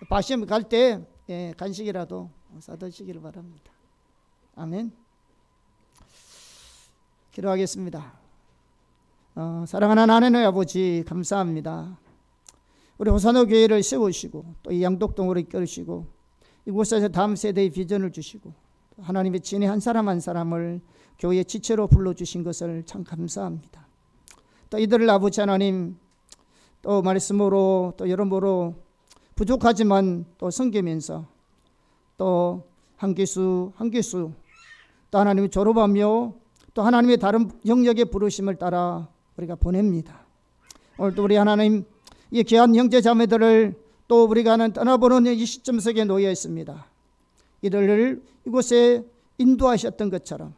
바시험 갈 때 간식이라도 사드시기를 바랍니다. 아멘. 기도하겠습니다. 사랑하는 하나님 아버지, 감사합니다. 우리 호산호 교회를 세우시고 또 이 양덕동으로 이끌으시고 이곳에서 다음 세대의 비전을 주시고 하나님의 진의 한 사람 한 사람을 교회의 지체로 불러주신 것을 참 감사합니다. 또 이들을 아버지 하나님 또 말씀으로 또 여러모로 부족하지만 또 섬기면서 또 한 개수 또 하나님이 졸업하며 또 하나님의 다른 영역의 부르심을 따라 우리가 보냅니다. 오늘도 우리 하나님 이 귀한 형제 자매들을 또 우리가 떠나보는 이 시점 속에 놓여 있습니다. 이들을 이곳에 인도하셨던 것처럼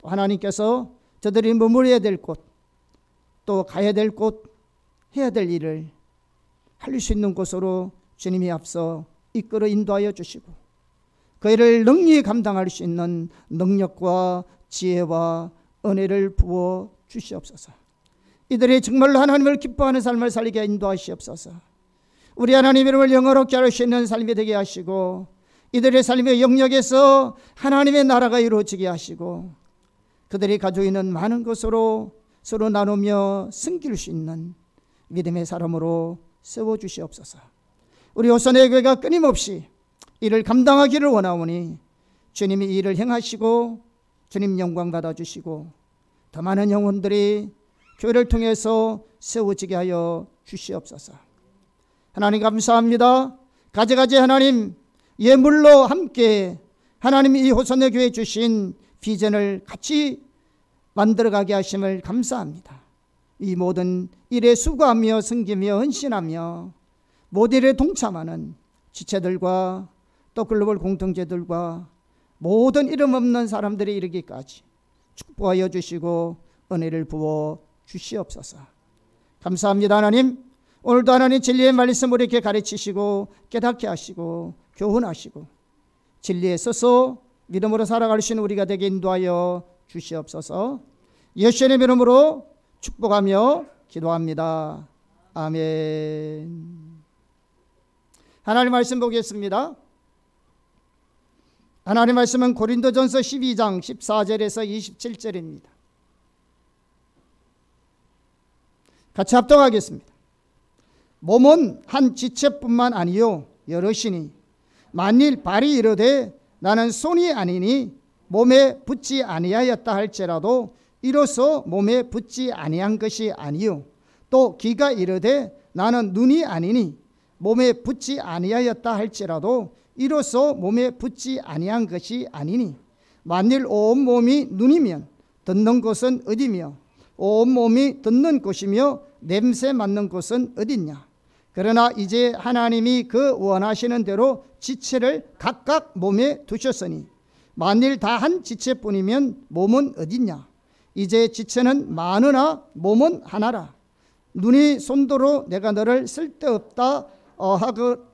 또 하나님께서 저들이 머물러야 될 곳, 또 가야 될 곳, 해야 될 일을 할 수 있는 곳으로 주님이 앞서 이끌어 인도하여 주시고 그 일을 능히 감당할 수 있는 능력과 지혜와 은혜를 부어 주시옵소서. 이들이 정말로 하나님을 기뻐하는 삶을 살게 인도하시옵소서. 우리 하나님 이름을 영어롭게 할 수 있는 삶이 되게 하시고 이들의 삶의 영역에서 하나님의 나라가 이루어지게 하시고 그들이 가지고 있는 많은 것으로 서로 나누며 섬길 수 있는 믿음의 사람으로 세워주시옵소서. 우리 호산의 교회가 끊임없이 이를 감당하기를 원하오니 주님이 이 일을 행하시고 주님 영광 받아주시고 더 많은 영혼들이 교회를 통해서 세워지게 하여 주시옵소서. 하나님 감사합니다. 가지가지 하나님 예물로 함께 하나님이 이 호산의 교회에 주신 비전을 같이 만들어가게 하심을 감사합니다. 이 모든 일에 수고하며 섬기며 헌신하며 모든 일에 동참하는 지체들과 또 글로벌 공동체들과 모든 이름 없는 사람들이 이르기까지 축복하여 주시고 은혜를 부어 주시옵소서. 감사합니다. 하나님 오늘도 하나님 진리의 말씀을 이렇게 가르치시고 깨닫게 하시고 교훈하시고 진리에 서서 믿음으로 살아갈 수 있는 우리가 되게 인도하여 주시옵소서. 예수님의 이름으로 축복하며 기도합니다. 아멘. 하나님 말씀 보겠습니다. 하나님 말씀은 고린도전서 12장 14절에서 27절입니다. 같이 합독하겠습니다. 몸은 한 지체뿐만 아니요 여럿이니 만일 발이 이르되 나는 손이 아니니 몸에 붙지 아니하였다 할지라도 이로써 몸에 붙지 아니한 것이 아니요 또 귀가 이르되 나는 눈이 아니니 몸에 붙지 아니하였다 할지라도 이로써 몸에 붙지 아니한 것이 아니니 만일 온 몸이 눈이면 듣는 곳은 어디며 온 몸이 듣는 곳이며 냄새 맡는 곳은 어디냐. 그러나 이제 하나님이 그 원하시는 대로 지체를 각각 몸에 두셨으니 만일 다 한 지체뿐이면 몸은 어디냐. 이제 지체는 많으나 몸은 하나라. 눈이 손도로 내가 너를 쓸데없다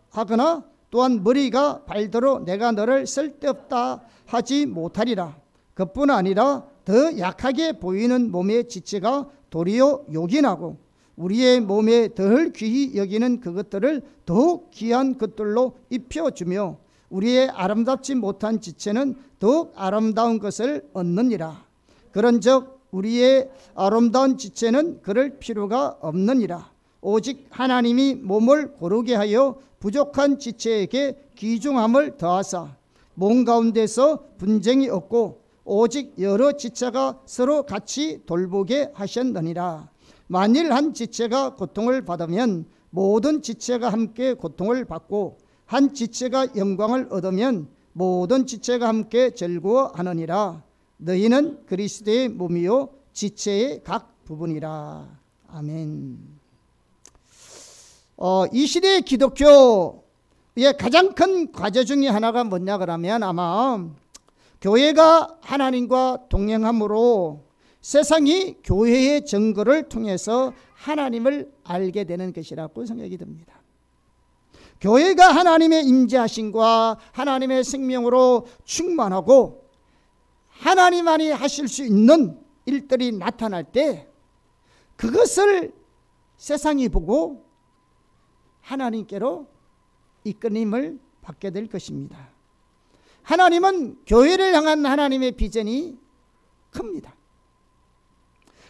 하거나 또한 머리가 발도로 내가 너를 쓸데없다 하지 못하리라. 그뿐 아니라 더 약하게 보이는 몸의 지체가 도리어 요긴하고 우리의 몸에 덜 귀히 여기는 그것들을 더욱 귀한 것들로 입혀주며 우리의 아름답지 못한 지체는 더욱 아름다운 것을 얻느니라. 그런즉 우리의 아름다운 지체는 그럴 필요가 없느니라. 오직 하나님이 몸을 고르게 하여 부족한 지체에게 귀중함을 더하사 몸 가운데서 분쟁이 없고 오직 여러 지체가 서로 같이 돌보게 하셨느니라. 만일 한 지체가 고통을 받으면 모든 지체가 함께 고통을 받고 한 지체가 영광을 얻으면 모든 지체가 함께 즐거워하느니라. 너희는 그리스도의 몸이요 지체의 각 부분이라. 아멘. 이 시대의 기독교의 가장 큰 과제 중에 하나가 뭐냐 그러면 아마 교회가 하나님과 동행함으로 세상이 교회의 증거를 통해서 하나님을 알게 되는 것이라고 생각이 듭니다. 교회가 하나님의 임재하심과 하나님의 생명으로 충만하고 하나님만이 하실 수 있는 일들이 나타날 때 그것을 세상이 보고 하나님께로 이끌림을 받게 될 것입니다. 하나님은 교회를 향한 하나님의 비전이 큽니다.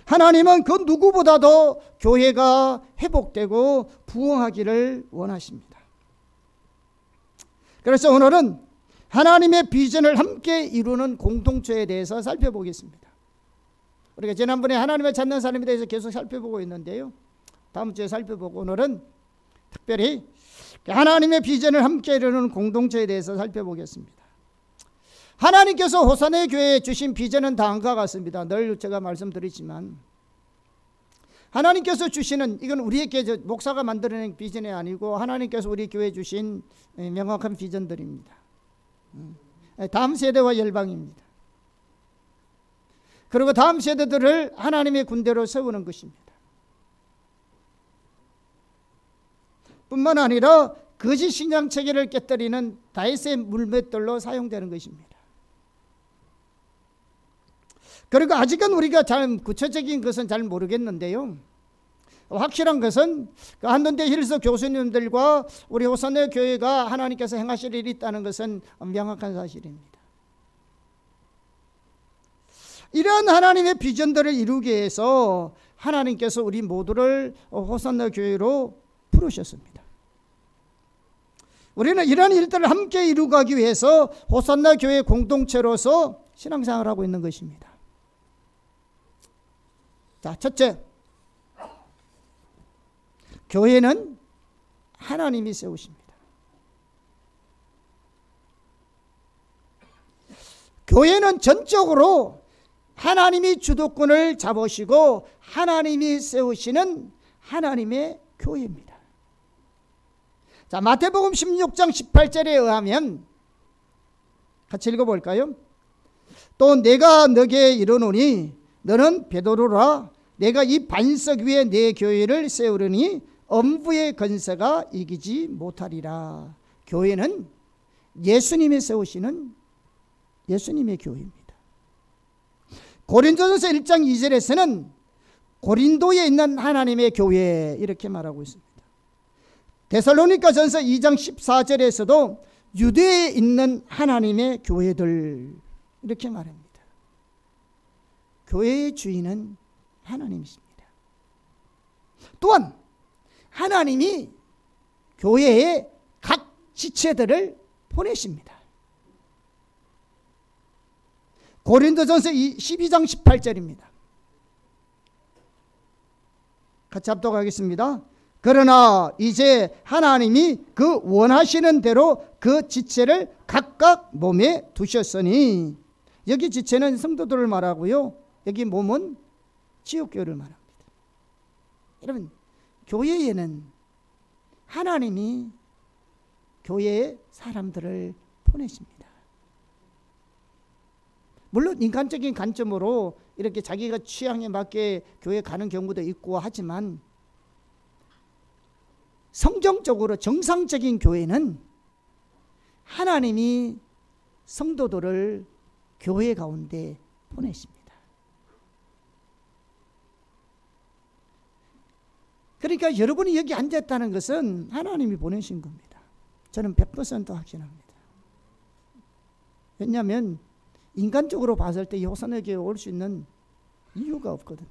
하나님은 그 누구보다도 교회가 회복되고 부흥하기를 원하십니다. 그래서 오늘은 하나님의 비전을 함께 이루는 공동체에 대해서 살펴보겠습니다. 우리가 지난번에 하나님을 찾는 사람에 대해서 계속 살펴보고 있는데요, 다음 주에 살펴보고 오늘은 특별히 하나님의 비전을 함께 이루는 공동체에 대해서 살펴보겠습니다. 하나님께서 호사네 교회에 주신 비전은 다음과 같습니다. 늘 제가 말씀드리지만 하나님께서 주시는, 이건 우리에게 목사가 만들어낸 비전이 아니고 하나님께서 우리 교회에 주신 명확한 비전들입니다. 다음 세대와 열방입니다. 그리고 다음 세대들을 하나님의 군대로 세우는 것입니다. 뿐만 아니라 거짓 신앙 체계를 깨뜨리는 다윗의 물맷돌로 사용되는 것입니다. 그리고 아직은 우리가 잘 구체적인 것은 잘 모르겠는데요, 확실한 것은 한돈대 힐스 교수님들과 우리 호사네 교회가 하나님께서 행하실 일이 있다는 것은 명확한 사실입니다. 이러한 하나님의 비전들을 이루기 위해서 하나님께서 우리 모두를 호사네 교회로 부르셨습니다. 우리는 이러한 일들을 함께 이루기 위해서 호산나 교회 공동체로서 신앙생활을 하고 있는 것입니다. 자, 첫째, 교회는 하나님이 세우십니다. 교회는 전적으로 하나님이 주도권을 잡으시고 하나님이 세우시는 하나님의 교회입니다. 자, 마태복음 16장 18절에 의하면 같이 읽어볼까요? 또 내가 너게 이르노니 너는 베드로라. 내가 이 반석 위에 내 교회를 세우려니 엄부의 건세가 이기지 못하리라. 교회는 예수님이 세우시는 예수님의 교회입니다. 고린도전서 1장 2절에서는 고린도에 있는 하나님의 교회 이렇게 말하고 있습니다. 데살로니가전서 2장 14절에서도 유대에 있는 하나님의 교회들 이렇게 말합니다. 교회의 주인은 하나님이십니다. 또한 하나님이 교회에 각 지체들을 보내십니다. 고린도전서 12장 18절입니다. 같이 합독하겠습니다. 그러나 이제 하나님이 그 원하시는 대로 그 지체를 각각 몸에 두셨으니, 여기 지체는 성도들을 말하고요, 여기 몸은 지옥교회를 말합니다. 여러분, 교회에는 하나님이 교회의 사람들을 보내십니다. 물론 인간적인 관점으로 이렇게 자기가 취향에 맞게 교회 가는 경우도 있고 하지만 성경적으로 정상적인 교회는 하나님이 성도들을 교회 가운데 보내십니다. 그러니까 여러분이 여기 앉았다는 것은 하나님이 보내신 겁니다. 저는 100% 확신합니다. 왜냐하면 인간적으로 봤을 때 이 호산의 교회에 올 수 있는 이유가 없거든요.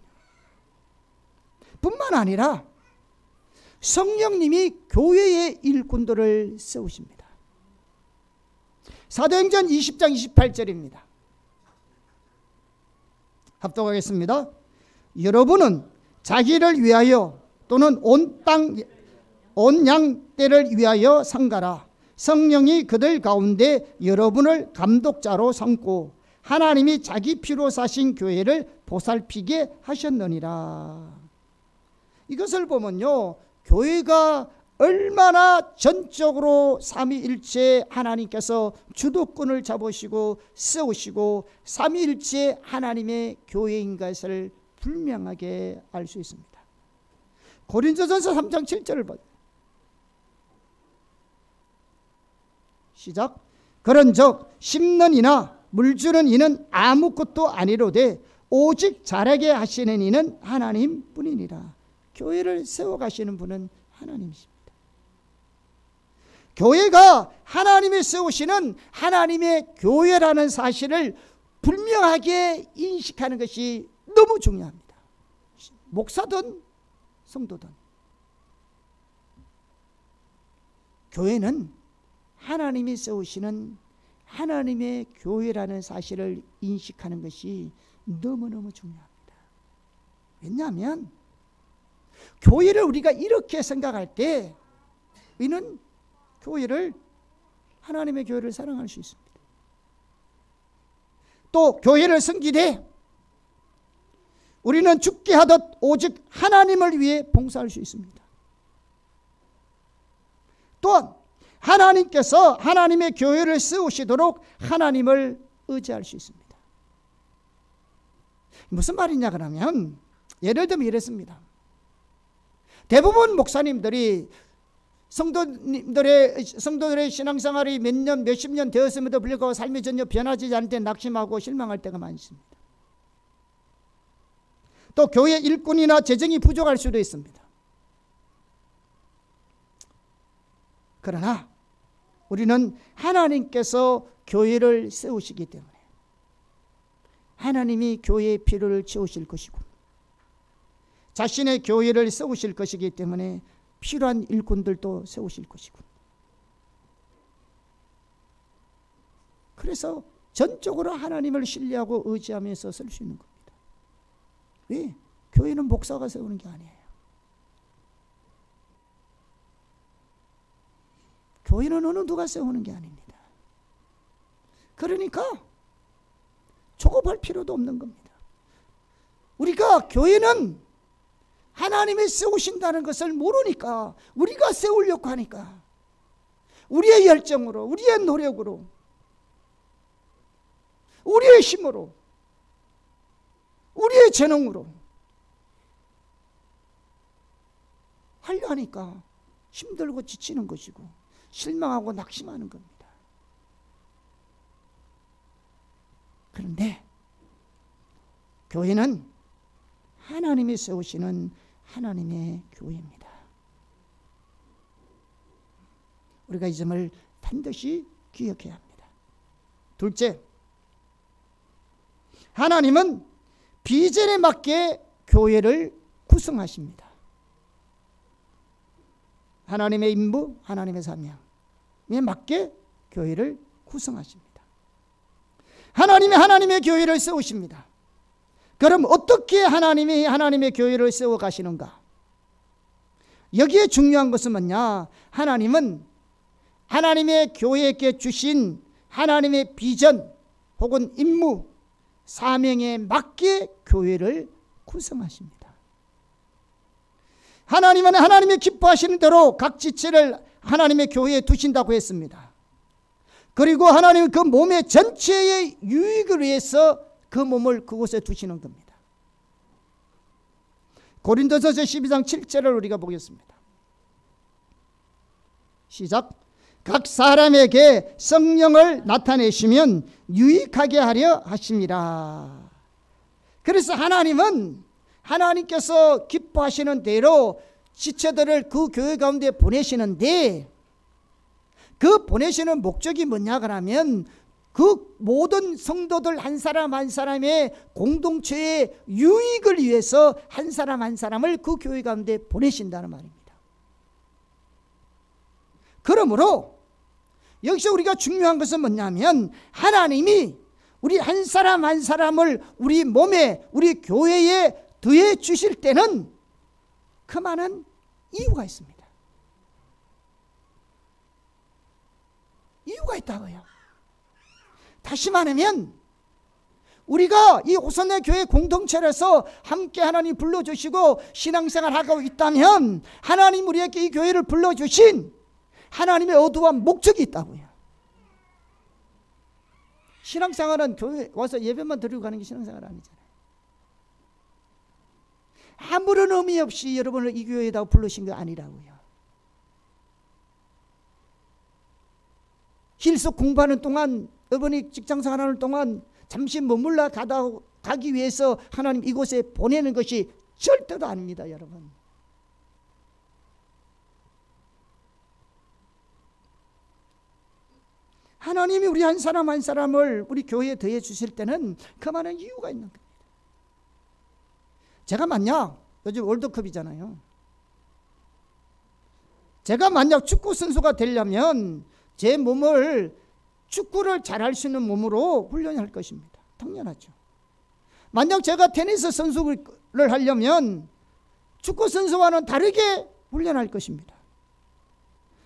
뿐만 아니라 성령님이 교회의 일꾼들을 세우십니다. 사도행전 20장 28절입니다. 합독하겠습니다. 여러분은 자기를 위하여 또는 온 양떼를 위하여 상가라. 성령이 그들 가운데 여러분을 감독자로 삼고 하나님이 자기 피로 사신 교회를 보살피게 하셨느니라. 이것을 보면요, 교회가 얼마나 전적으로 삼위일체 하나님께서 주도권을 잡으시고 세우시고 삼위일체 하나님의 교회인 것을 분명하게 알 수 있습니다. 고린도전서 3장 7절을 봐요. 시작. 그런즉 심는 이나 물주는 이는 아무것도 아니로되 오직 자라게 하시는 이는 하나님뿐이니라. 교회를 세워가시는 분은 하나님이십니다. 교회가 하나님이 세우시는 하나님의 교회라는 사실을 분명하게 인식하는 것이 너무 중요합니다. 목사든 성도든 교회는 하나님이 세우시는 하나님의 교회라는 사실을 인식하는 것이 너무너무 중요합니다. 왜냐하면 교회를 우리가 이렇게 생각할 때 우리는 교회를, 하나님의 교회를 사랑할 수 있습니다. 또 교회를 섬기되 우리는 죽게 하듯 오직 하나님을 위해 봉사할 수 있습니다. 또한 하나님께서 하나님의 교회를 세우시도록 하나님을 의지할 수 있습니다. 무슨 말이냐 그러면 예를 들면 이랬습니다. 대부분 목사님들이 성도들의 신앙생활이 몇 년, 몇십 년 되었음에도 불구하고 삶이 전혀 변하지 않을 때 낙심하고 실망할 때가 많습니다. 또 교회 일꾼이나 재정이 부족할 수도 있습니다. 그러나 우리는 하나님께서 교회를 세우시기 때문에 하나님이 교회의 필요를 채우실 것이고 자신의 교회를 세우실 것이기 때문에 필요한 일꾼들도 세우실 것이고, 그래서 전적으로 하나님을 신뢰하고 의지하면서 설 수 있는 겁니다. 왜? 교회는 목사가 세우는 게 아니에요. 교회는 어느 누가 세우는 게 아닙니다. 그러니까 조급할 필요도 없는 겁니다. 우리가 교회는 하나님이 세우신다는 것을 모르니까, 우리가 세우려고 하니까 우리의 열정으로, 우리의 노력으로, 우리의 힘으로, 우리의 재능으로 하려 하니까 힘들고 지치는 것이고 실망하고 낙심하는 겁니다. 그런데 교회는 하나님이 세우시는 하나님의 교회입니다. 우리가 이 점을 반드시 기억해야 합니다. 둘째, 하나님은 비전에 맞게 교회를 구성하십니다. 하나님의 임무, 하나님의 사명에 맞게 교회를 구성하십니다. 하나님의 교회를 세우십니다. 그럼 어떻게 하나님이 하나님의 교회를 세워 가시는가? 여기에 중요한 것은 뭐냐? 하나님은 하나님의 교회에게 주신 하나님의 비전 혹은 임무, 사명에 맞게 교회를 구성하십니다. 하나님은 하나님이 기뻐하시는 대로 각 지체를 하나님의 교회에 두신다고 했습니다. 그리고 하나님은 그 몸의 전체의 유익을 위해서 그 몸을 그곳에 두시는 겁니다. 고린도전서 12장 7절을 우리가 보겠습니다. 시작. 각 사람에게 성령을 나타내시면 유익하게 하려 하십니다. 그래서 하나님은 하나님께서 기뻐하시는 대로 지체들을 그 교회 가운데 보내시는데, 그 보내시는 목적이 뭐냐 그러면 그 모든 성도들 한 사람 한 사람의 공동체의 유익을 위해서 한 사람 한 사람을 그 교회 가운데 보내신다는 말입니다. 그러므로 여기서 우리가 중요한 것은 뭐냐면 하나님이 우리 한 사람 한 사람을 우리 몸에, 우리 교회에 더해 주실 때는 그 많은 이유가 있습니다. 이유가 있다고요. 다시 말하면 우리가 이 호산의 교회 공동체에서 함께 하나님 불러주시고 신앙생활하고 있다면 하나님 우리에게 이 교회를 불러주신 하나님의 어두운 목적이 있다고요. 신앙생활은 교회 와서 예배만 드리고 가는 게 신앙생활 아니잖아요. 아무런 의미 없이 여러분을 이 교회에다 부르신 게 아니라고요. 힐속 공부하는 동안, 여러분이 직장생활하는 동안 잠시 머물러 가기 위해서 하나님 이곳에 보내는 것이 절대로 아닙니다, 여러분. 하나님이 우리 한 사람 한 사람을 우리 교회에 더해 주실 때는 그 많은 이유가 있는 겁니다. 제가 만약 요즘 월드컵이잖아요. 제가 만약 축구 선수가 되려면 제 몸을 축구를 잘할 수 있는 몸으로 훈련할 것입니다. 당연하죠. 만약 제가 테니스 선수를 하려면 축구 선수와는 다르게 훈련할 것입니다.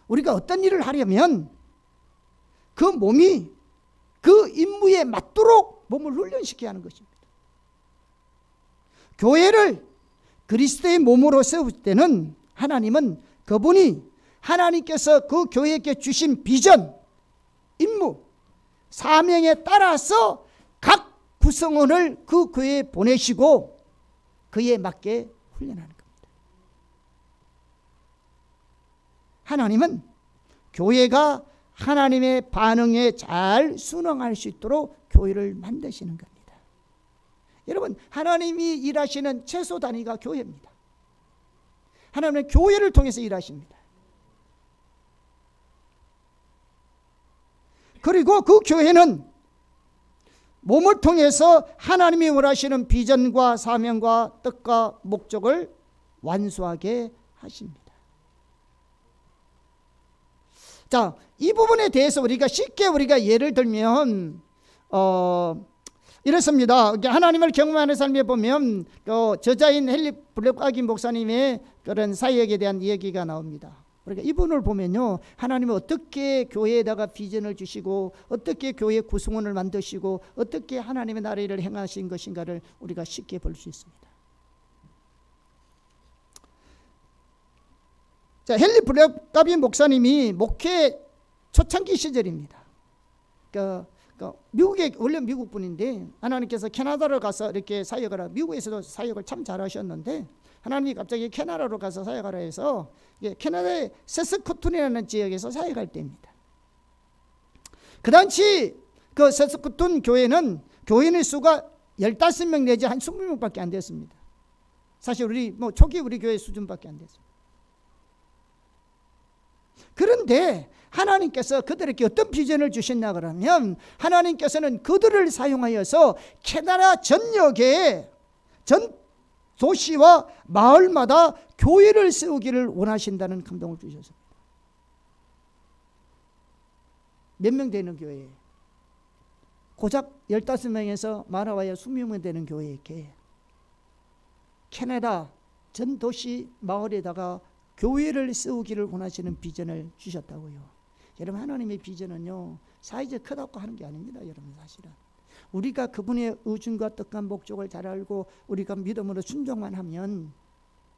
우리가 어떤 일을 하려면 그 몸이 그 임무에 맞도록 몸을 훈련시켜야 하는 것입니다. 교회를 그리스도의 몸으로 세울 때는 하나님은 그분이 하나님께서 그 교회에게 주신 비전, 임무, 사명에 따라서 각 구성원을 그 교회에 보내시고 그에 맞게 훈련하는 겁니다. 하나님은 교회가 하나님의 반응에 잘 순응할 수 있도록 교회를 만드시는 겁니다. 여러분, 하나님이 일하시는 최소 단위가 교회입니다. 하나님은 교회를 통해서 일하십니다. 그리고 그 교회는 몸을 통해서 하나님이 원하시는 비전과 사명과 뜻과 목적을 완수하게 하십니다. 자, 이 부분에 대해서 우리가 쉽게 예를 들면 이렇습니다. 하나님을 경험하는 삶에 보면 저자인 헨리 블랙아기 목사님의 그런 사역에 대한 이야기가 나옵니다. 그러니까 이분을 보면요, 하나님은 어떻게 교회에다가 비전을 주시고 어떻게 교회 구성원을 만드시고 어떻게 하나님의 나라를 행하신 것인가를 우리가 쉽게 볼 수 있습니다. 자, 헨리 블랙아기 목사님이 목회 초창기 시절입니다. 미국에 원래 미국 분인데 하나님께서 캐나다로 가서 이렇게 사역을 하고, 미국에서도 사역을 참 잘하셨는데 하나님이 갑자기 캐나다로 가서 사역하라 해서 캐나다의 세스코툰이라는 지역에서 사역할 때입니다. 그 당시 그 세스코툰 교회는 교인의 수가 15명 내지 한 20명밖에 안 됐습니다. 사실 우리 초기 우리 교회 수준밖에 안 됐습니다. 그런데 하나님께서 그들에게 어떤 비전을 주셨냐 그러면 하나님께서는 그들을 사용하여서 캐나다 전역에 전 도시와 마을마다 교회를 세우기를 원하신다는 감동을 주셨습니다. 몇 명 되는 교회에 고작 15명에서 많아봐야 20명 되는 교회에 캐나다 전 도시 마을에다가 교회를 세우기를 원하시는 비전을 주셨다고요. 여러분, 하나님의 비전은요, 사이즈 크다고 하는 게 아닙니다. 여러분, 사실은 우리가 그분의 의중과 뜻과 목적을 잘 알고 우리가 믿음으로 순종만 하면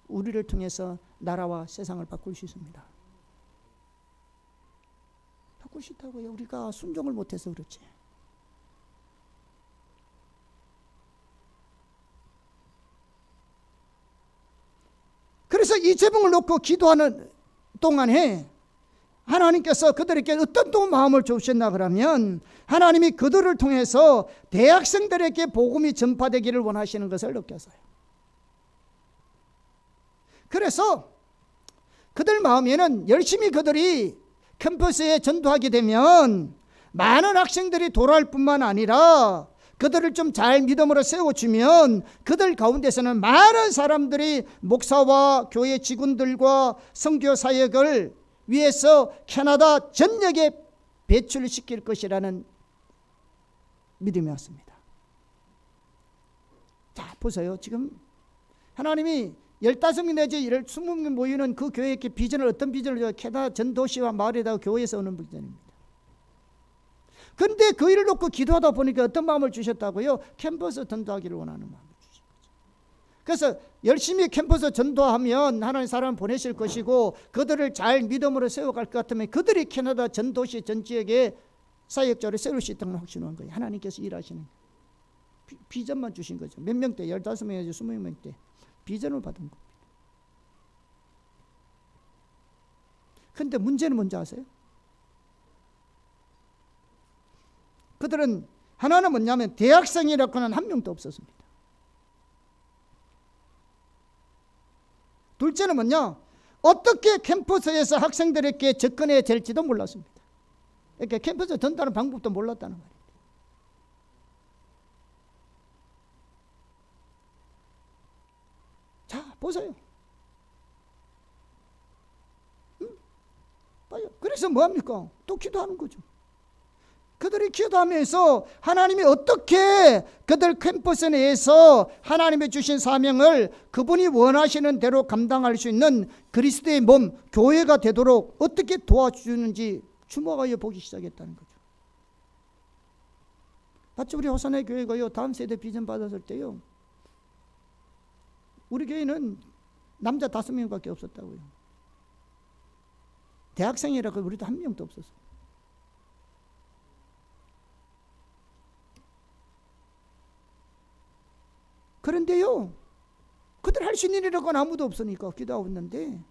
우리를 통해서 나라와 세상을 바꿀 수 있습니다. 바꿀 수 있다고요. 우리가 순종을 못해서 그렇지. 그래서 이 제목을 놓고 기도하는 동안에 하나님께서 그들에게 어떤 또 마음을 주셨나 그러면 하나님이 그들을 통해서 대학생들에게 복음이 전파되기를 원하시는 것을 느꼈어요. 그래서 그들 마음에는 열심히 그들이 캠퍼스에 전도하게 되면 많은 학생들이 돌아올 뿐만 아니라 그들을 좀 잘 믿음으로 세워주면 그들 가운데서는 많은 사람들이 목사와 교회 직원들과 선교 사역을 위해서 캐나다 전역에 배출시킬 것이라는 믿음이 왔습니다. 자, 보세요. 지금 하나님이 15명 내지 20명 모이는 그 교회의 비전을, 어떤 비전을 줘요? 캐나다 전 도시와 마을에다가 교회에서 오는 비전입니다. 그런데 그 일을 놓고 기도하다 보니까 어떤 마음을 주셨다고요? 캠퍼스 전도하기를 원하는 마음을 주신 거죠. 그래서 열심히 캠퍼스 전도하면 하나님 사람을 보내실 것이고 그들을 잘 믿음으로 세워갈 것 같으면 그들이 캐나다 전 도시 전 지역에 사역자를 세울 수 있다는 확신한 거예요. 하나님께서 일하시는 비전만 주신 거죠. 몇 명대? 15명에서 20명대 비전을 받은 겁니다. 그런데 문제는 뭔지 아세요? 그들은 하나는 뭐냐면 대학생이라고는 한 명도 없었습니다. 둘째는 뭐냐? 어떻게 캠퍼스에서 학생들에게 접근해야 될지도 몰랐습니다. 그러니까 캠퍼스 든다는 방법도 몰랐다는 말이에요. 자, 보세요. 봐요. 그래서 뭐합니까? 또 기도하는 거죠. 그들이 기도하면서 하나님이 어떻게 그들 캠퍼스 내에서 하나님의 주신 사명을 그분이 원하시는 대로 감당할 수 있는 그리스도의 몸, 교회가 되도록 어떻게 도와주는지 주목하여 보기 시작했다는 거죠. 마치 우리 호산의 교회가요, 다음 세대 비전 받았을 때요, 우리 교회는 남자 5명밖에 없었다고요. 대학생이라고 우리도 한 명도 없었어요. 그런데요, 그들 할 수 있는 일이라고는 아무도 없으니까 기도하고 있는데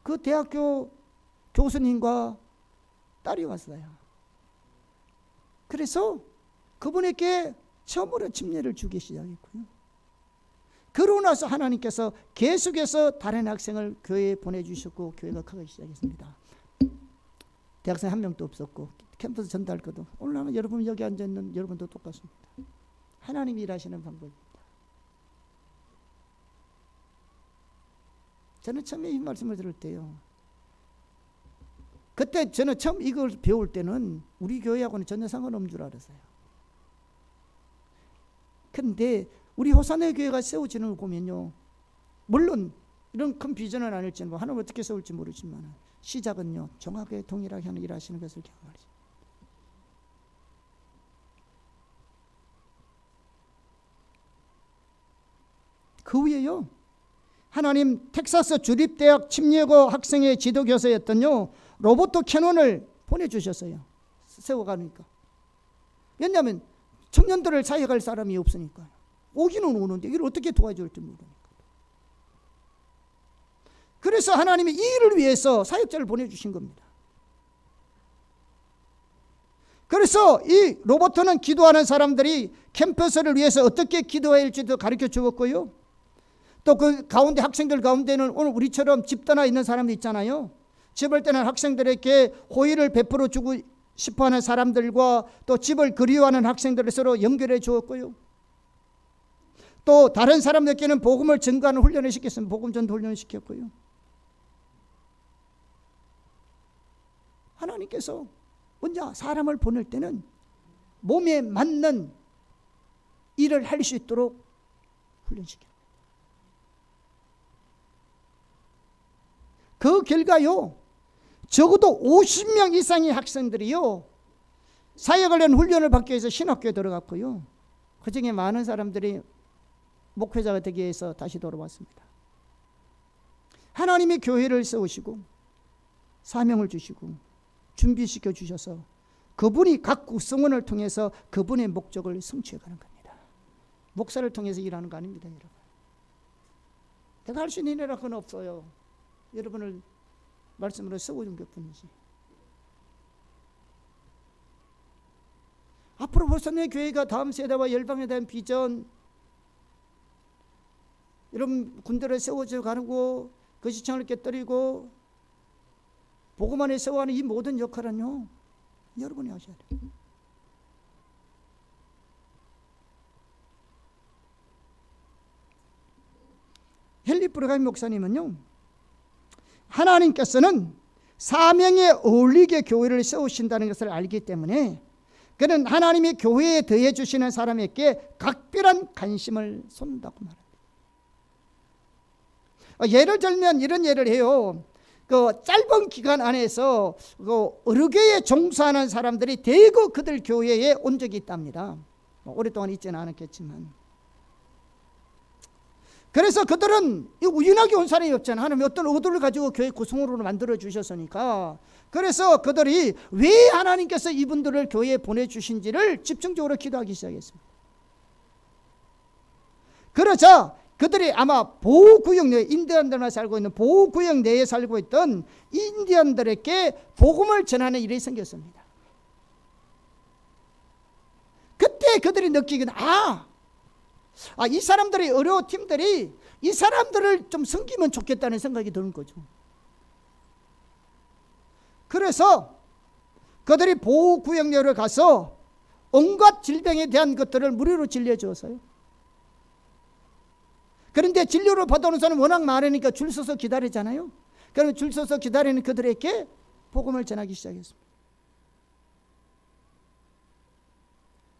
그 대학교 교수님과 딸이 왔어요. 그래서 그분에게 처음으로 침례를 주기 시작했고요. 그러고 나서 하나님께서 계속해서 다른 학생을 교회에 보내주셨고 교회가 크기 시작했습니다. 대학생 한 명도 없었고 캠퍼스 전달 것도 오늘 여러분 여기 앉아있는 여러분도 똑같습니다. 하나님이 일하시는 방법입니다. 저는 처음에 이 말씀을 들을 때요, 그때 저는 처음 이걸 배울 때는 우리 교회하고는 전혀 상관없는 줄 알았어요. 그런데 우리 호산의 교회가 세워지는 걸 보면요, 물론 이런 큰 비전은 아닐지는 하나님 어떻게 세울지 모르지만 시작은요, 정확하게 동일하게 하는 일하시는 것을 경험하죠. 그 후에요, 하나님 텍사스 주립대학 침례고 학생의 지도교사였던요 로버트 캐논을 보내주셨어요. 세워가니까. 왜냐하면 청년들을 사역할 사람이 없으니까요. 오기는 오는데 이걸 어떻게 도와줄지 모르니까. 그래서 하나님이 이 일을 위해서 사역자를 보내주신 겁니다. 그래서 이 로버트는 기도하는 사람들이 캠퍼스를 위해서 어떻게 기도해야 할지도 가르쳐 주었고요. 또 그 가운데 학생들 가운데는 오늘 우리처럼 집 떠나 있는 사람도 있잖아요. 집을 떠난 학생들에게 호의를 베풀어 주고 싶어하는 사람들과 또 집을 그리워하는 학생들을 서로 연결해 주었고요. 또 다른 사람들께는 복음을 전가하는 훈련을 시켰으면 복음 전도 훈련을 시켰고요. 하나님께서 혼자 사람을 보낼 때는 몸에 맞는 일을 할 수 있도록 훈련시켜요. 그 결과요, 적어도 50명 이상의 학생들이요 사역을 위한 훈련을 받기 위해서 신학교에 들어갔고요, 그 중에 많은 사람들이 목회자가 되기 위해서 다시 돌아왔습니다. 하나님이 교회를 세우시고 사명을 주시고 준비시켜 주셔서 그분이 각 구성원을 통해서 그분의 목적을 성취해가는 겁니다. 목사를 통해서 일하는 거 아닙니다, 여러분. 내가 할 수 있는 일이라고는 없어요. 여러분을 말씀으로 세워준 것 뿐이지. 앞으로 호산의 교회가 다음 세대와 열방에 대한 비전, 여러분 군대를 세워져 가고 그 시청을 깨뜨리고 복음 안에 세워가는 이 모든 역할은요, 여러분이 하셔야 돼요. 헨리 브르가임 목사님은요, 하나님께서는 사명에 어울리게 교회를 세우신다는 것을 알기 때문에 그는 하나님이 교회에 더해 주시는 사람에게 각별한 관심을 쏟는다고 말합니다. 예를 들면 이런 예를 해요. 그 짧은 기간 안에서 여러 개에 종사하는 사람들이 대거 그들 교회에 온 적이 있답니다. 오랫동안 있지는 않았겠지만. 그래서 그들은 우연하게 온 사람이 없잖아요. 하나님이 어떤 의도를 가지고 교회 구성으로 만들어 주셨으니까. 그래서 그들이 왜 하나님께서 이분들을 교회에 보내주신지를 집중적으로 기도하기 시작했습니다. 그러자 그들이 아마 보호구역 내에, 인디언들만 살고 있는 보호구역 내에 살고 있던 인디언들에게 복음을 전하는 일이 생겼습니다. 그때 그들이 느끼기는 이 사람들이 어려운 팀들이 이 사람들을 좀 섬기면 좋겠다는 생각이 드는 거죠. 그래서 그들이 보호구역내로 가서 온갖 질병에 대한 것들을 무료로 진료해주었어요. 그런데 진료를 받아오는 사람은 워낙 많으니까 줄 서서 기다리잖아요. 그러면 줄 서서 기다리는 그들에게 복음을 전하기 시작했습니다.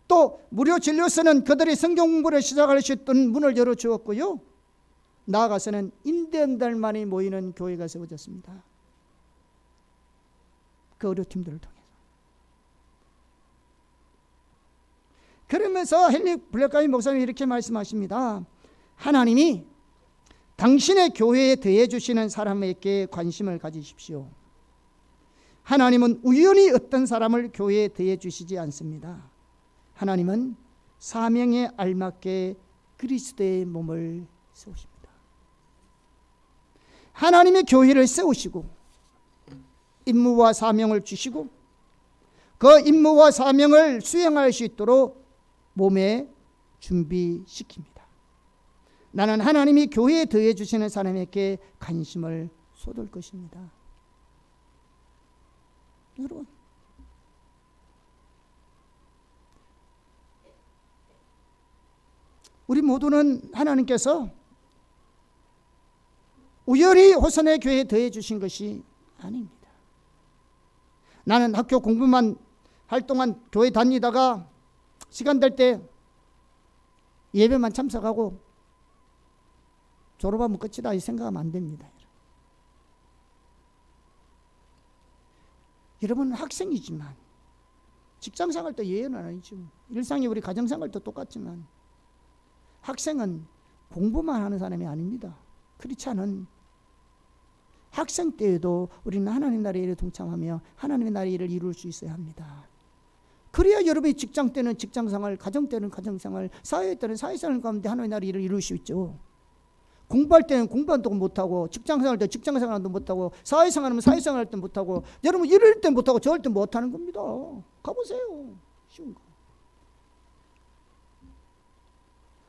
또 무료 진료소는 그들이 성경 공부를 시작할 수 있던 문을 열어주었고요. 나아가서는 인대원들만이 모이는 교회가 세워졌습니다. 그 의료팀들을 통해서. 그러면서 헨리 블랙카이 목사님이 이렇게 말씀하십니다. 하나님이 당신의 교회에 대해 주시는 사람에게 관심을 가지십시오. 하나님은 우연히 어떤 사람을 교회에 대해 주시지 않습니다. 하나님은 사명에 알맞게 그리스도의 몸을 세우십니다. 하나님의 교회를 세우시고 임무와 사명을 주시고 그 임무와 사명을 수행할 수 있도록 몸에 준비시킵니다. 나는 하나님이 교회에 더해 주시는 사람에게 관심을 쏟을 것입니다. 여러분, 우리 모두는 하나님께서 우연히 호선의 교회에 더해 주신 것이 아닙니다. 나는 학교 공부만 할 동안 교회 다니다가 시간 될 때 예배만 참석하고 졸업하면 끝이다 이 생각하면 안 됩니다. 여러분은 학생이지만 직장생활 때 예외는 아니죠. 일상이 우리 가정생활도 똑같지만 학생은 공부만 하는 사람이 아닙니다. 그렇지 않은 학생 때에도 우리는 하나님 나라의 일에 동참하며 하나님의 나라의 일을 이룰 수 있어야 합니다. 그래야 여러분이 직장 때는 직장생활, 가정 때는 가정생활, 사회 때는 사회생활 가운데 하나님의 나라의 일을 이룰 수 있죠. 공부할 때는 공부도 못하고 직장생활 때 직장생활도 못하고 사회생활하면 사회생활 때 못하고 여러분 이럴 때 못하고 저럴 때 못하는 겁니다. 가보세요. 쉬운 거.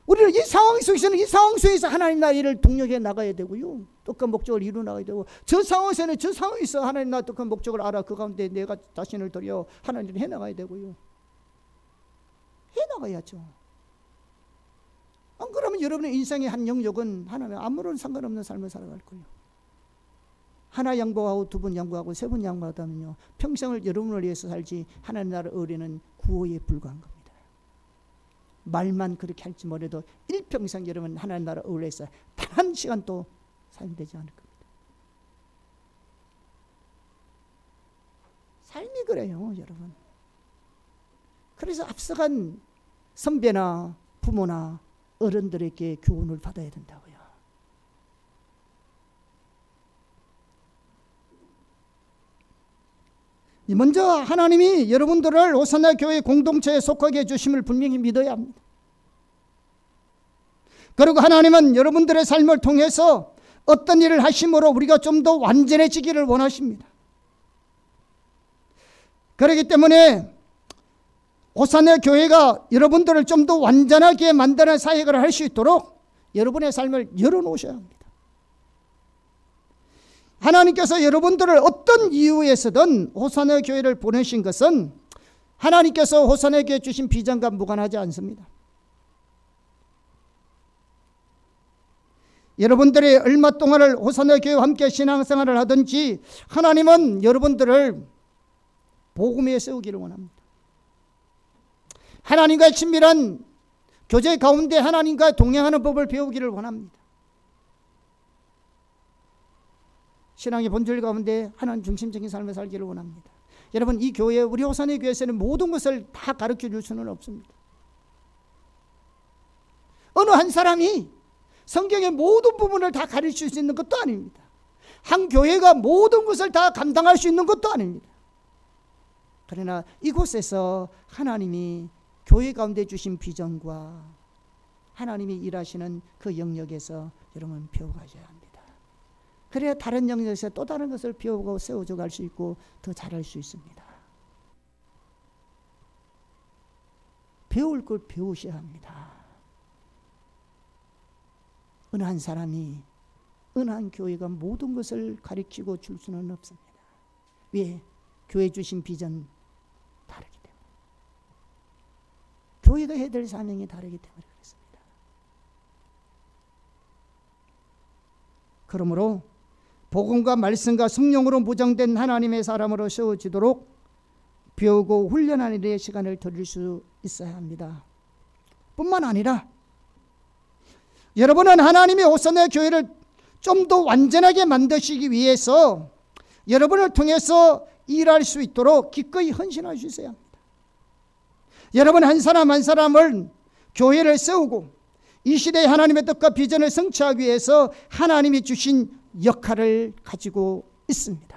우리는 이 상황 속에서는 이 상황 속에서 하나님 나라의 일을 동력해 나가야 되고요. 똑같은 목적을 이루어 나가야 되고 저 상황에서는 저 상황에서 하나님 나라의 똑같은 목적을 알아 그 가운데 내가 자신을 들여 하나님을 해나가야 되고요. 해나가야죠. 안 그러면 여러분의 인생의 한 영역은 하나님 아무런 상관없는 삶을 살아갈 거예요. 하나 양보하고 두 번 양보하고 세 번 양보하다면요 평생을 여러분을 위해서 살지 하나님 나라 의뢰는 구호에 불과한 겁니다. 말만 그렇게 할지 뭐래도 일평생 여러분 하나님 나라 의뢰에서 단 한 시간도 삶이 되지 않을 겁니다. 삶이 그래요 여러분. 그래서 앞서간 선배나 부모나 어른들에게 교훈을 받아야 된다고요. 먼저 하나님이 여러분들을 호산나 교회 공동체에 속하게 해주심을 분명히 믿어야 합니다. 그리고 하나님은 여러분들의 삶을 통해서 어떤 일을 하심으로 우리가 좀 더 완전해지기를 원하십니다. 그렇기 때문에 호산나 교회가 여러분들을 좀 더 완전하게 만드는 사역을 할 수 있도록 여러분의 삶을 열어놓으셔야 합니다. 하나님께서 여러분들을 어떤 이유에서든 호산나 교회를 보내신 것은 하나님께서 호산나 교회에 주신 비전과 무관하지 않습니다. 여러분들이 얼마 동안을 호산나 교회와 함께 신앙생활을 하든지 하나님은 여러분들을 복음에 세우기를 원합니다. 하나님과의 친밀한 교제 가운데 하나님과 동행하는 법을 배우기를 원합니다. 신앙의 본질 가운데 하나님 중심적인 삶을 살기를 원합니다. 여러분 이 교회 우리 호산의 교회에서는 모든 것을 다 가르쳐 줄 수는 없습니다. 어느 한 사람이 성경의 모든 부분을 다 가르칠 수 있는 것도 아닙니다. 한 교회가 모든 것을 다 감당할 수 있는 것도 아닙니다. 그러나 이곳에서 하나님이 교회 가운데 주신 비전과 하나님이 일하시는 그 영역에서 여러분 배워가셔야 합니다. 그래야 다른 영역에서 또 다른 것을 배우고 세워져 갈 수 있고 더 잘할 수 있습니다. 배울 걸 배우셔야 합니다. 어느 한 사람이 어느 한 교회가 모든 것을 가르치고 줄 수는 없습니다. 왜? 교회 주신 비전 교회가 해야 될 사명이 다르기 때문에 그렇습니다. 그러므로 복음과 말씀과 성령으로 무장된 하나님의 사람으로 세워지도록 배우고 훈련하는 일에 시간을 드릴 수 있어야 합니다. 뿐만 아니라 여러분은 하나님의 호산나 교회를 좀 더 완전하게 만드시기 위해서 여러분을 통해서 일할 수 있도록 기꺼이 헌신할 수 있어야 합니다. 여러분 한 사람 한 사람을 교회를 세우고 이 시대에 하나님의 뜻과 비전을 성취하기 위해서 하나님이 주신 역할을 가지고 있습니다.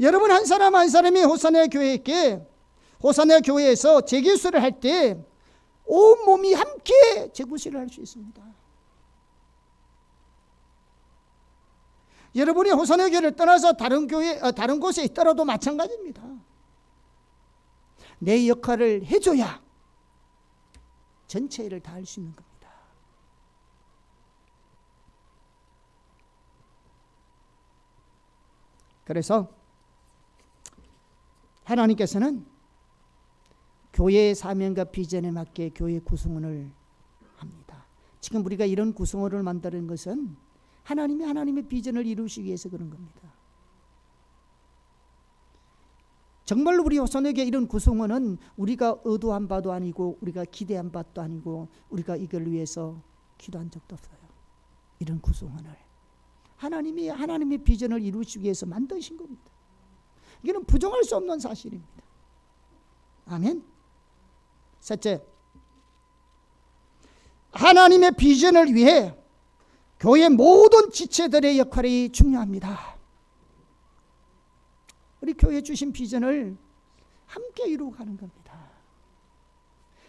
여러분 한 사람 한 사람이 호산나 교회에서 재구실을 할 때 온몸이 함께 재구실을 할 수 있습니다. 여러분이 호산나 교회를 떠나서 다른 곳에 있더라도 마찬가지입니다. 내 역할을 해줘야 전체 일을 다 할 수 있는 겁니다. 그래서 하나님께서는 교회의 사명과 비전에 맞게 교회 구성원을 합니다. 지금 우리가 이런 구성원을 만드는 것은 하나님의 비전을 이루시기 위해서 그런 겁니다. 정말로 우리 호산에게 이런 구성원은 우리가 의도한 바도 아니고 우리가 기대한 바도 아니고 우리가 이걸 위해서 기도한 적도 없어요. 이런 구성원을 하나님의 비전을 이루시기 위해서 만드신 겁니다. 이거는 부정할 수 없는 사실입니다. 아멘. 셋째, 하나님의 비전을 위해 교회 모든 지체들의 역할이 중요합니다. 우리 교회 주신 비전을 함께 이루어 가는 겁니다.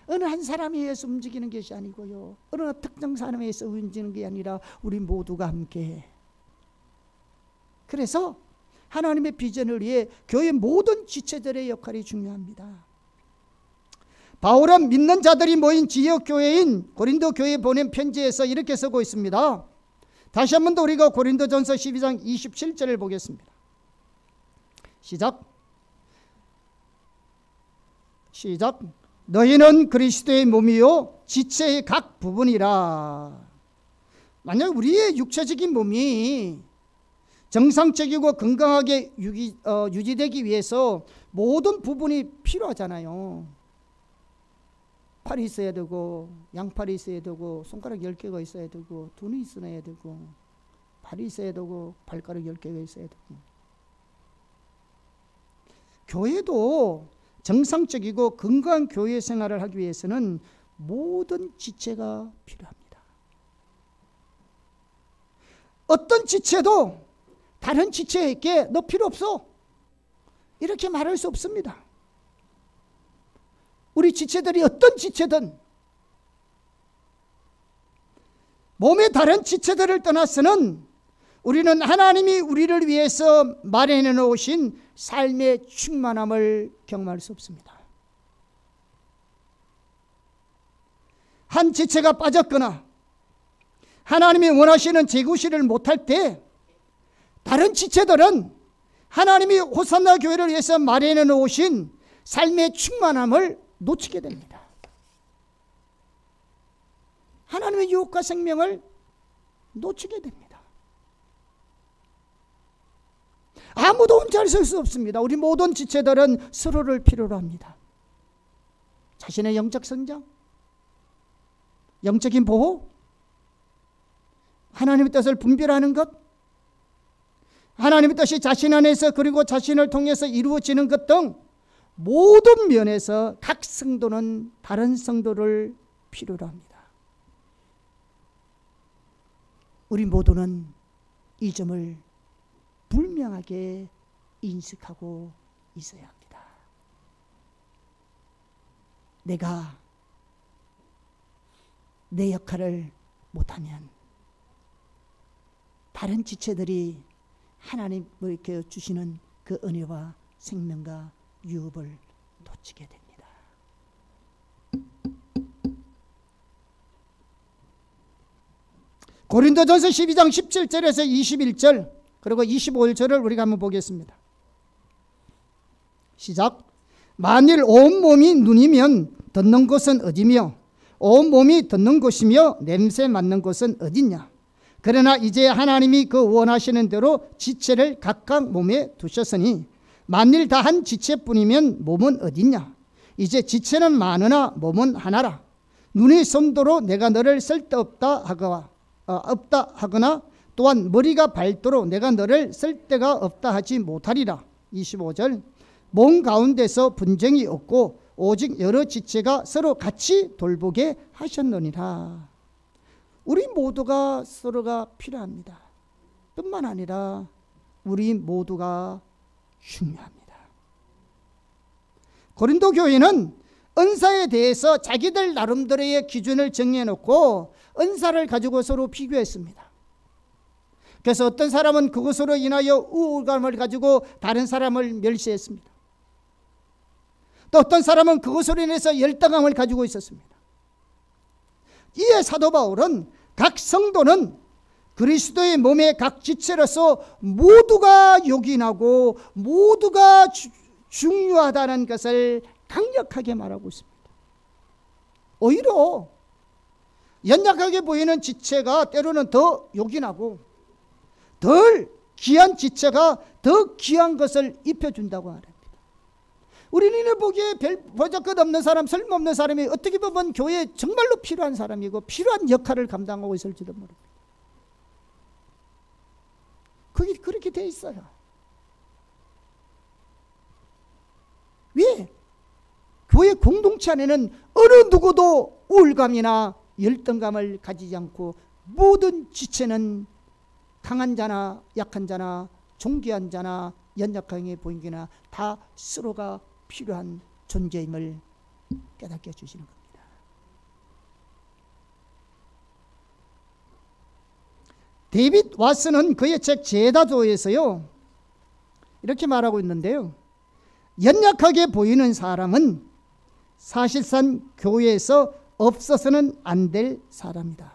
어느 한 사람에 의해서 움직이는 것이 아니고요, 어느 특정 사람에 의해서 움직이는 게 아니라 우리 모두가 함께. 그래서 하나님의 비전을 위해 교회 모든 지체들의 역할이 중요합니다. 바울은 믿는 자들이 모인 지역교회인 고린도 교회에 보낸 편지에서 이렇게 쓰고 있습니다. 다시 한 번 더 우리가 고린도전서 12장 27절을 보겠습니다. 시작. 너희는 그리스도의 몸이요 지체의 각 부분이라. 만약 우리의 육체적인 몸이 정상적이고 건강하게 유지되기 위해서 모든 부분이 필요하잖아요. 팔이 있어야 되고 양팔이 있어야 되고 손가락 10개가 있어야 되고 눈이 있어야 되고 발이 있어야 되고 발가락 10개가 있어야 되고. 교회도 정상적이고 건강한 교회 생활을 하기 위해서는 모든 지체가 필요합니다. 어떤 지체도 다른 지체에게 너 필요 없어 이렇게 말할 수 없습니다. 우리 지체들이 어떤 지체든 몸의 다른 지체들을 떠나서는 우리는 하나님이 우리를 위해서 마련해 놓으신 삶의 충만함을 경험할 수 없습니다. 한 지체가 빠졌거나 하나님이 원하시는 재구실을 못할 때 다른 지체들은 하나님이 호산나 교회를 위해서 마련해 놓으신 삶의 충만함을 놓치게 됩니다. 하나님의 유혹과 생명을 놓치게 됩니다. 아무도 혼자 할 수 없습니다. 우리 모든 지체들은 서로를 필요로 합니다. 자신의 영적 성장, 영적인 보호, 하나님의 뜻을 분별하는 것, 하나님의 뜻이 자신 안에서 그리고 자신을 통해서 이루어지는 것 등 모든 면에서 각 성도는 다른 성도를 필요로 합니다. 우리 모두는 이 점을 분명하게 인식하고 있어야 합니다. 내가 내 역할을 못하면 다른 지체들이 하나님께 주시는 그 은혜와 생명과 유업을 놓치게 됩니다. 고린도전서 12장 17절에서 21절 그리고 25절을 우리가 한번 보겠습니다. 시작. 만일 온 몸이 눈이면 듣는 곳은 어디며 온 몸이 듣는 곳이며 냄새 맡는 곳은 어디냐. 그러나 이제 하나님이 그 원하시는 대로 지체를 각각 몸에 두셨으니 만일 다 한 지체뿐이면 몸은 어디냐. 이제 지체는 많으나 몸은 하나라. 눈이 손도로 내가 너를 쓸데없다 하거나 또한 머리가 밝도록 내가 너를 쓸데가 없다 하지 못하리라. 25절. 몸 가운데서 분쟁이 없고 오직 여러 지체가 서로 같이 돌보게 하셨느니라. 우리 모두가 서로가 필요합니다. 뿐만 아니라 우리 모두가 중요합니다. 고린도 교회는 은사에 대해서 자기들 나름대로의 기준을 정해놓고 은사를 가지고 서로 비교했습니다. 그래서 어떤 사람은 그것으로 인하여 우울감을 가지고 다른 사람을 멸시했습니다. 또 어떤 사람은 그것으로 인해서 열등감을 가지고 있었습니다. 이에 사도 바울은 각 성도는 그리스도의 몸의 각 지체로서 모두가 요긴하고 모두가 중요하다는 것을 강력하게 말하고 있습니다. 오히려 연약하게 보이는 지체가 때로는 더 요긴하고 덜 귀한 지체가 더 귀한 것을 입혀준다고 합니다. 우리는 보기에 별 보잘것 없는 사람, 쓸모없는 사람이 어떻게 보면 교회에 정말로 필요한 사람이고 필요한 역할을 감당하고 있을지도 모릅니다. 그게 그렇게 돼 있어요. 왜? 교회 공동체 안에는 어느 누구도 우울감이나 열등감을 가지지 않고 모든 지체는 강한 자나 약한 자나 존귀한 자나 연약하게 보이기나 다 서로가 필요한 존재임을 깨닫게 해주시는 겁니다. 데이빗 왓슨은 그의 책 제다도에서요 이렇게 말하고 있는데요. 연약하게 보이는 사람은 사실상 교회에서 없어서는 안 될 사람이다.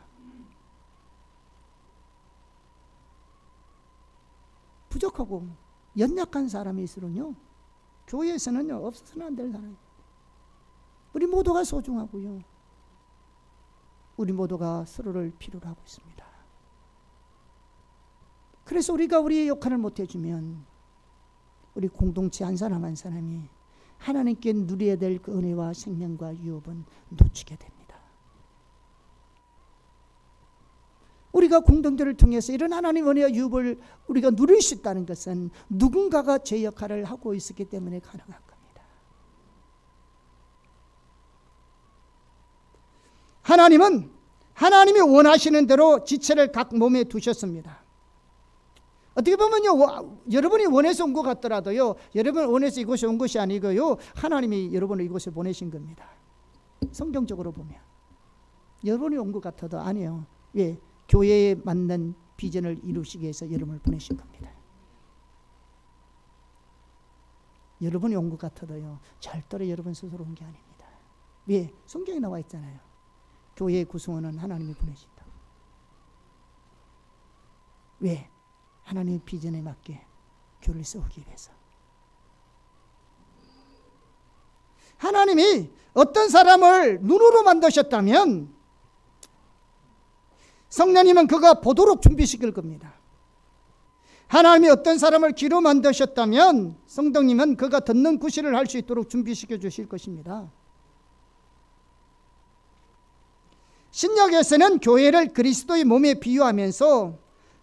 부족하고 연약한 사람일수록요 교회에서는요 없어서는 안 될 사람이에요. 우리 모두가 소중하고요 우리 모두가 서로를 필요로 하고 있습니다. 그래서 우리가 우리의 역할을 못해주면 우리 공동체 한 사람 한 사람이 하나님께 누려야 될 그 은혜와 생명과 유업은 놓치게 됩니다. 우리가 공동체를 통해서 이런 하나님의 은혜와 유업을 우리가 누릴 수 있다는 것은 누군가가 제 역할을 하고 있었기 때문에 가능한 겁니다. 하나님은 하나님이 원하시는 대로 지체를 각 몸에 두셨습니다. 어떻게 보면요 여러분이 원해서 온 것 같더라도요 여러분 원해서 이곳에 온 것이 아니고요 하나님이 여러분을 이곳에 보내신 겁니다. 성경적으로 보면 여러분이 온 것 같아도 아니에요. 왜? 교회에 맞는 비전을 이루시기 위해서 여러분을 보내신 겁니다. 여러분이 온 것 같아도요 절대로 여러분 스스로 온 게 아닙니다. 왜? 성경에 나와 있잖아요. 교회의 구성원은 하나님이 보내신다. 왜? 하나님의 비전에 맞게 교회를 세우기 위해서. 하나님이 어떤 사람을 눈으로 만드셨다면 성령님은 그가 보도록 준비시킬 겁니다. 하나님이 어떤 사람을 귀로 만드셨다면 성령님은 그가 듣는 구실을 할 수 있도록 준비시켜 주실 것입니다. 신약에서는 교회를 그리스도의 몸에 비유하면서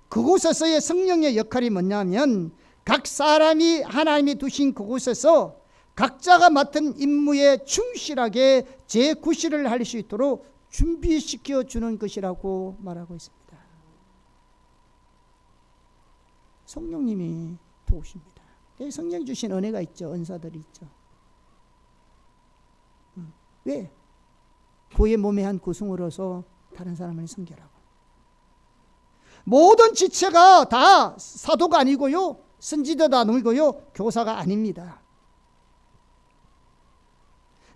그곳에서의 성령의 역할이 뭐냐면 각 사람이 하나님이 두신 그곳에서 각자가 맡은 임무에 충실하게 제 구실을 할 수 있도록 준비시켜 주는 것이라고 말하고 있습니다. 성령님이 도우십니다. 성령이 주신 은혜가 있죠. 은사들이 있죠. 왜? 교회 몸의 한 구성으로서 다른 사람을 섬기라고. 모든 지체가 다 사도가 아니고요 선지자도 아니고요 교사가 아닙니다.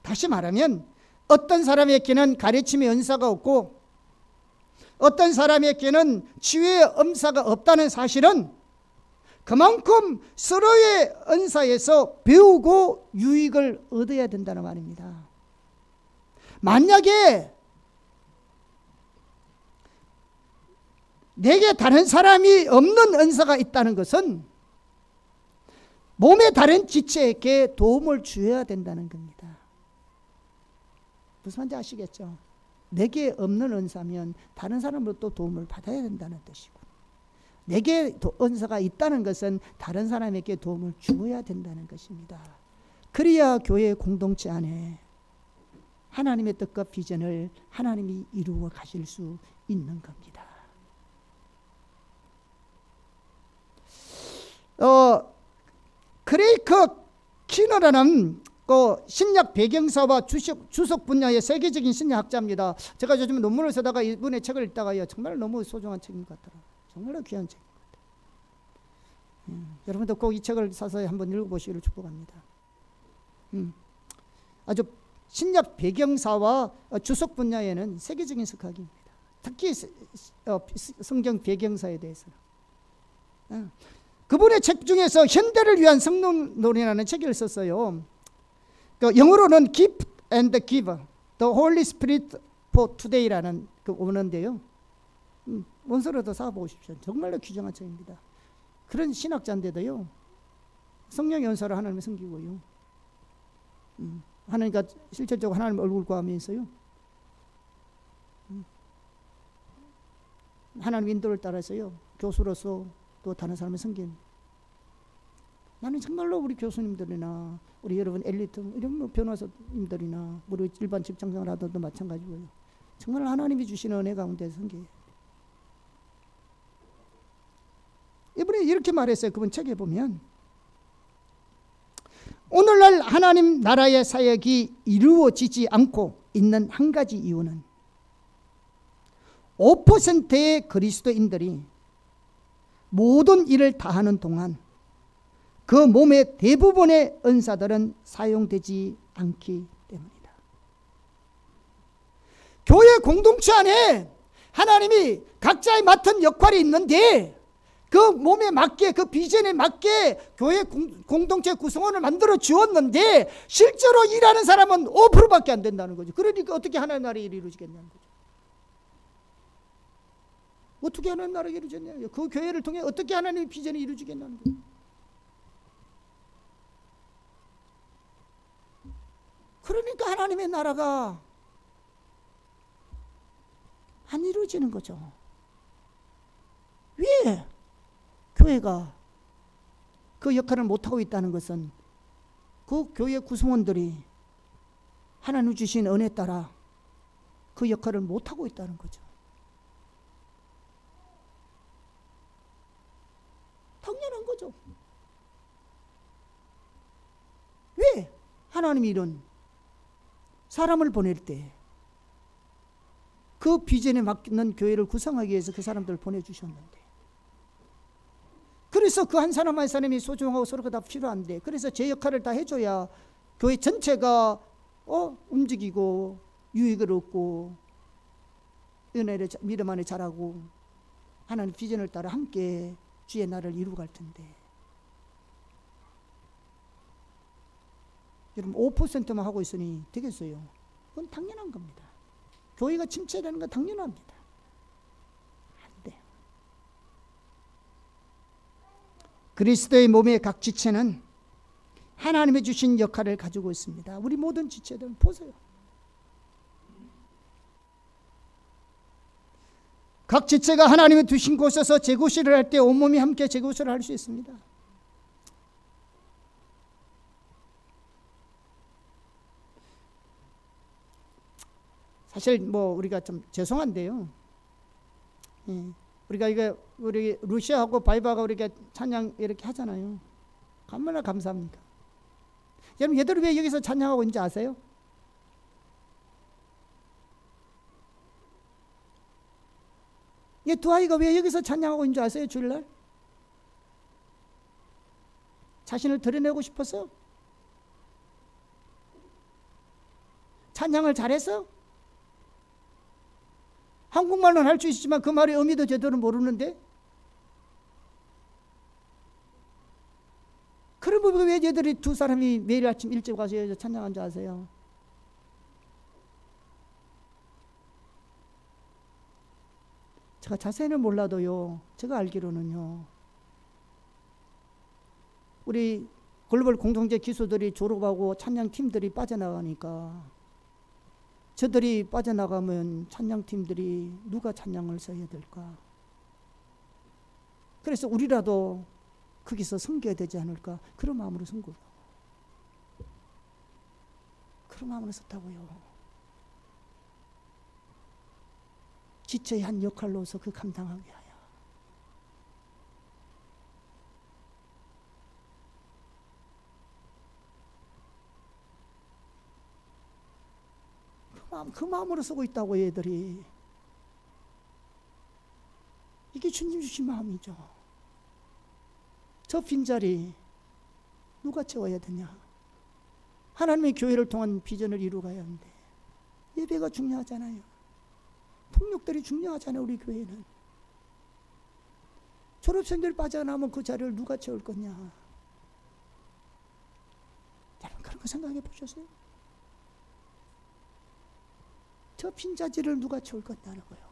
다시 말하면 어떤 사람에게는 가르침의 은사가 없고 어떤 사람에게는 치유의 은사가 없다는 사실은 그만큼 서로의 은사에서 배우고 유익을 얻어야 된다는 말입니다. 만약에 내게 다른 사람이 없는 은사가 있다는 것은 몸의 다른 지체에게 도움을 주어야 된다는 겁니다. 무슨 말인지 아시겠죠? 내게 없는 은사면 다른 사람으로부터 도움을 받아야 된다는 뜻이고, 내게 은사가 있다는 것은 다른 사람에게 도움을 주어야 된다는 것입니다. 그래야 교회 공동체 안에 하나님의 뜻과 비전을 하나님이 이루어 가실 수 있는 겁니다. 크레이커 키너라는 신약 배경사와 주석 분야의 세계적인 신약학자입니다. 제가 요즘 논문을 쓰다가 이분의 책을 읽다가 정말 너무 소중한 책인 것 같더라고요. 정말로 귀한 책인 것 같아요. 여러분도 꼭 이 책을 사서 한번 읽어보시기를 축복합니다. 아주 신약 배경사와 주석 분야에는 세계적인 석학입니다. 특히 성경 배경사에 대해서는. 그분의 책 중에서 현대를 위한 성령론이라는 책을 썼어요. 영어로는 Gift and Give, The Holy Spirit for Today라는 그 원어인데요. 원서로도 사보십시오. 정말로 귀중한 책입니다. 그런 신학자인데도요, 성령 연설을 하나님을 섬기고요, 하나님과 실질적으로 하나님 얼굴 구하면서요, 하나님 인도를 따라서요, 교수로서 또 다른 사람을 섬긴. 나는 정말로 우리 교수님들이나 우리 여러분 엘리트 이런 변호사님들이나 우리 일반 직장생활 하더라도 마찬가지고요, 정말 하나님이 주시는 은혜 가운데 섬겨요. 이분이 이렇게 말했어요. 그분 책에 보면, 오늘날 하나님 나라의 사역이 이루어지지 않고 있는 한 가지 이유는 5%의 그리스도인들이 모든 일을 다하는 동안 그 몸의 대부분의 은사들은 사용되지 않기 때문이다. 교회 공동체 안에 하나님이 각자의 맡은 역할이 있는데 그 몸에 맞게, 그 비전에 맞게 교회 공동체 구성원을 만들어 주었는데 실제로 일하는 사람은 5%밖에 안 된다는 거죠. 그러니까 어떻게 하나님 나라의 일이 이루어지겠냐는 거죠. 어떻게 하나님 나라가 이루어졌냐? 그 교회를 통해 어떻게 하나님의 비전이 이루어지겠냐는 거예요. 그러니까 하나님의 나라가 안 이루어지는 거죠. 왜? 교회가 그 역할을 못하고 있다는 것은 그 교회 구성원들이 하나님 주신 은혜에 따라 그 역할을 못하고 있다는 거죠. 당연한 거죠. 왜? 하나님이 이런 사람을 보낼 때 그 비전에 맞는 교회를 구성하기 위해서 그 사람들을 보내주셨는데, 그래서 그 한 사람 한 사람이 소중하고 서로가 다 필요한데, 그래서 제 역할을 다 해줘야 교회 전체가 움직이고 유익을 얻고 은혜를 믿음 안에 자라고 하나님 비전을 따라 함께 주의 나라를 이루어갈 텐데, 여러분 5%만 하고 있으니 되겠어요? 그건 당연한 겁니다. 교회가 침체되는 건 당연합니다. 안 돼요. 그리스도의 몸의 각 지체는 하나님이 주신 역할을 가지고 있습니다. 우리 모든 지체들은 보세요. 각 지체가 하나님이 두신 곳에서 제구실을 할 때 온몸이 함께 제구실을 할 수 있습니다. 사실 우리가 좀 죄송한데요. 우리가 우리 루시아하고 바이바가 우리가 찬양 이렇게 하잖아요. 얼마나 감사합니까? 여러분 얘들이 왜 여기서 찬양하고 있는지 아세요? 얘 두 아이가 왜 여기서 찬양하고 있는 줄 아세요? 주일날? 자신을 드러내고 싶어서? 찬양을 잘해서? 한국말로는 할 수 있지만 그 말의 의미도 제대로 모르는데? 그러면 왜 얘들이 두 사람이 매일 아침 일찍 와서 찬양한 줄 아세요? 제가 자세히는 몰라도요, 제가 알기로는요, 우리 글로벌 공동체 기수들이 졸업하고 찬양팀들이 빠져나가니까, 저들이 빠져나가면 찬양팀들이 누가 찬양을 써야 될까? 그래서 우리라도 거기서 섬겨야 되지 않을까? 그런 마음으로 쓴 거예요. 그런 마음으로 썼다고요. 지체의 한 역할로서 그 감당하기 위하여. 그 마음으로 쓰고 있다고 얘들이. 이게 주님 주신 마음이죠. 저 빈자리 누가 채워야 되냐? 하나님의 교회를 통한 비전을 이루어가야 하는데 예배가 중요하잖아요. 통역들이 중요하잖아요. 우리 교회는. 졸업생들 빠져나오면 그 자리를 누가 채울 거냐? 여러분 그런 거 생각해 보셨어요? 저 빈자리를 누가 채울 거냐는 거예요.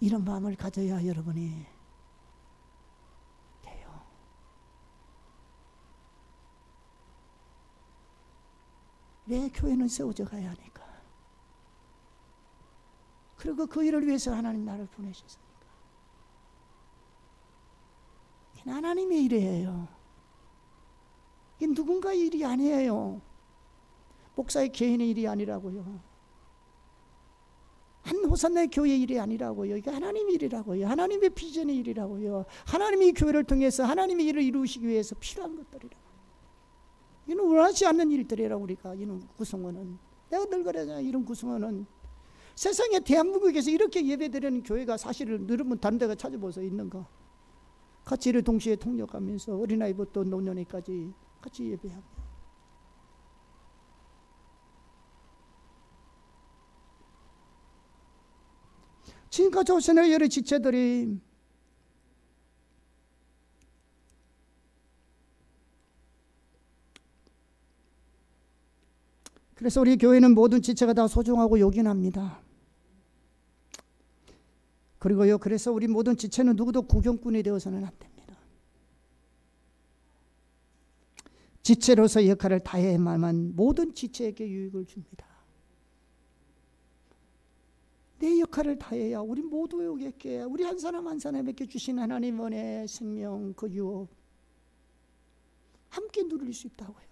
이런 마음을 가져야 여러분이 돼요. 왜 교회는 세워져 가야 하니까? 그리고 그 일을 위해서 하나님 나를 보내셨으니까. 이게 하나님의 일이에요. 이게 누군가의 일이 아니에요. 목사의 개인의 일이 아니라고요. 한 호산나 교회의 일이 아니라고요. 이게 하나님의 일이라고요. 하나님의 비전의 일이라고요. 하나님이 교회를 통해서 하나님의 일을 이루시기 위해서 필요한 것들이라고요. 이는 원하지 않는 일들이라고. 우리가 이런 구성원은, 내가 늘 그러잖아요. 이런 구성원은 세상에 대한민국에서 이렇게 예배드리는 교회가 사실은 여러분 다른 데가 찾아보세요. 있는가? 같이 이를 동시에 통역하면서 어린아이부터 노년에까지 같이 예배하고. 지금까지 오시는 여러 지체들이 그래서 우리 교회는 모든 지체가 다 소중하고 요긴합니다. 그리고요, 그래서 우리 모든 지체는 누구도 구경꾼이 되어서는 안 됩니다. 지체로서 역할을 다해야만 모든 지체에게 유익을 줍니다. 내 역할을 다해야 우리 모두에게, 우리 한 사람 한 사람에게 주신 하나님 은혜, 생명, 그 유업 함께 누릴 수 있다고요.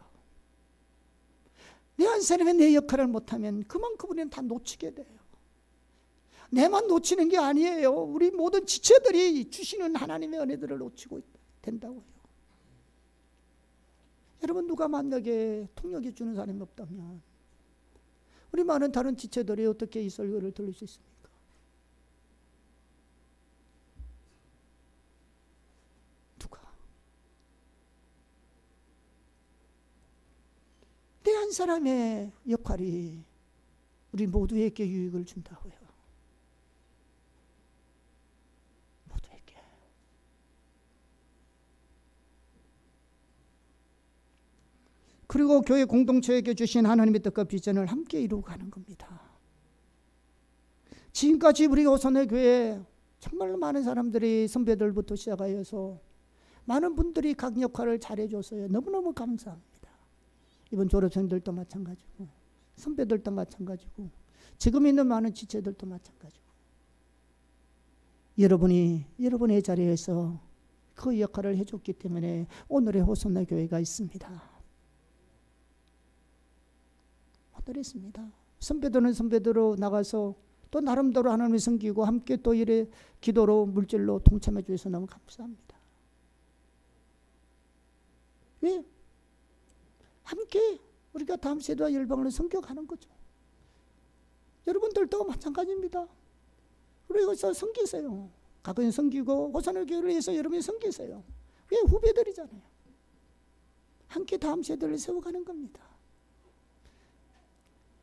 내 한 사람이 내 역할을 못하면 그만큼 우리는 다 놓치게 돼요. 내만 놓치는 게 아니에요. 우리 모든 지체들이 주시는 하나님의 은혜들을 놓치고 된다고요. 여러분 누가 만약에 통역해 주는 사람이 없다면 우리 많은 다른 지체들이 어떻게 이 설교를 들을 수 있습니까? 누가? 내 한 사람의 역할이 우리 모두에게 유익을 준다고요. 모두에게. 그리고 교회 공동체에게 주신 하나님의 뜻과 비전을 함께 이루고 가는 겁니다. 지금까지 우리 호산의 교회에 정말로 많은 사람들이 선배들부터 시작하여서 많은 분들이 각 역할을 잘해줬어요. 너무너무 감사합니다. 이번 졸업생들도 마찬가지고 선배들도 마찬가지고 지금 있는 많은 지체들도 마찬가지고 여러분이 여러분의 자리에서 그 역할을 해줬기 때문에 오늘의 호산의 교회가 있습니다. 있습니다. 선배들은 선배대로 나가서 또 나름대로 하나님을 섬기고 함께 또 일에 기도로 물질로 동참해 주셔서 너무 감사합니다. 왜? 함께 우리가 다음 세대와 열방을 섬겨가는 거죠. 여러분들도 마찬가지입니다. 우리가 섬기세요. 가까이 섬기고 호산의 교회를 위해서 여러분이 섬기세요. 왜? 후배들이잖아요. 함께 다음 세대를 세워가는 겁니다.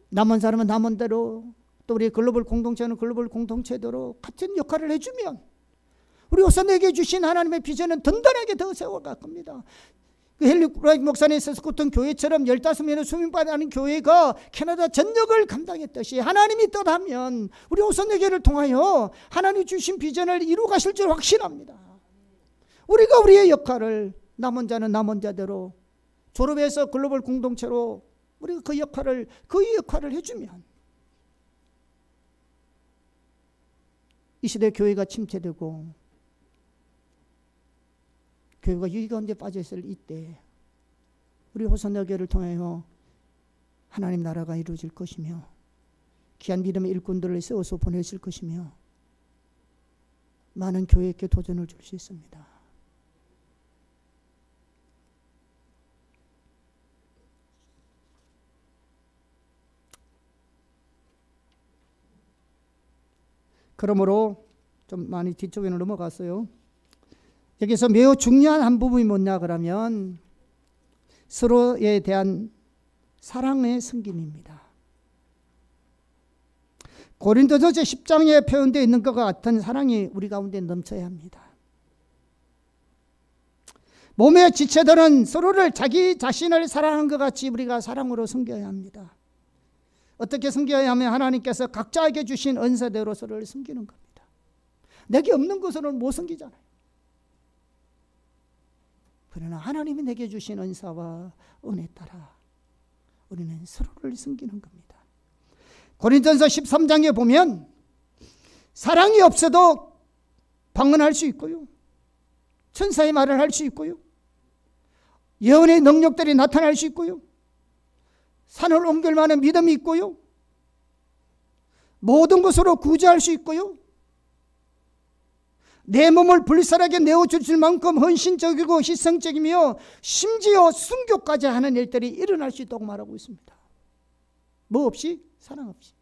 남은 사람은 남은 대로 또 우리 글로벌 공동체는 글로벌 공동체대로 같은 역할을 해주면 우리 호사에게 주신 하나님의 비전은 든든하게 더 세워갈 겁니다. 그 헨리 라이트 목사님 세스코튼 교회처럼 15명의 수명받는 교회가 캐나다 전역을 감당했듯이 하나님이 뜻하면 우리 호선에게를 통하여 하나님이 주신 비전을 이루 가실 줄 확신합니다. 우리가 우리의 역할을 남은 자는 남은 자대로 졸업해서 글로벌 공동체로 우리가 그 역할을 해주면 이 시대 교회가 침체되고 교회가 유기 가운데 빠져있을 이때 우리 호선여교를 통하여 하나님 나라가 이루어질 것이며 귀한 믿음의 일꾼들을 세워서 보내실 것이며 많은 교회에게 도전을 줄 수 있습니다. 그러므로 좀 많이 뒤쪽에 넘어갔어요. 여기서 매우 중요한 한 부분이 뭐냐 그러면 서로에 대한 사랑의 섬김입니다. 고린도전서 10장에 표현되어 있는 것과 같은 사랑이 우리 가운데 넘쳐야 합니다. 몸의 지체들은 서로를 자기 자신을 사랑하는 것 같이 우리가 사랑으로 섬겨야 합니다. 어떻게 섬겨야 하면 하나님께서 각자에게 주신 은사대로 서로를 섬기는 겁니다. 내게 없는 것으로는 못 섬기잖아요. 그러나 하나님이 내게 주신 은사와 은혜 따라 우리는 서로를 섬기는 겁니다. 고린도전서 13장에 보면 사랑이 없어도 방언할 수 있고요, 천사의 말을 할 수 있고요, 예언의 능력들이 나타날 수 있고요, 산을 옮길 만한 믿음이 있고요, 모든 것으로 구제할 수 있고요, 내 몸을 불살하게 내어줄 만큼 헌신적이고 희생적이며 심지어 순교까지 하는 일들이 일어날 수 있다고 말하고 있습니다. 뭐 없이? 사랑 없이.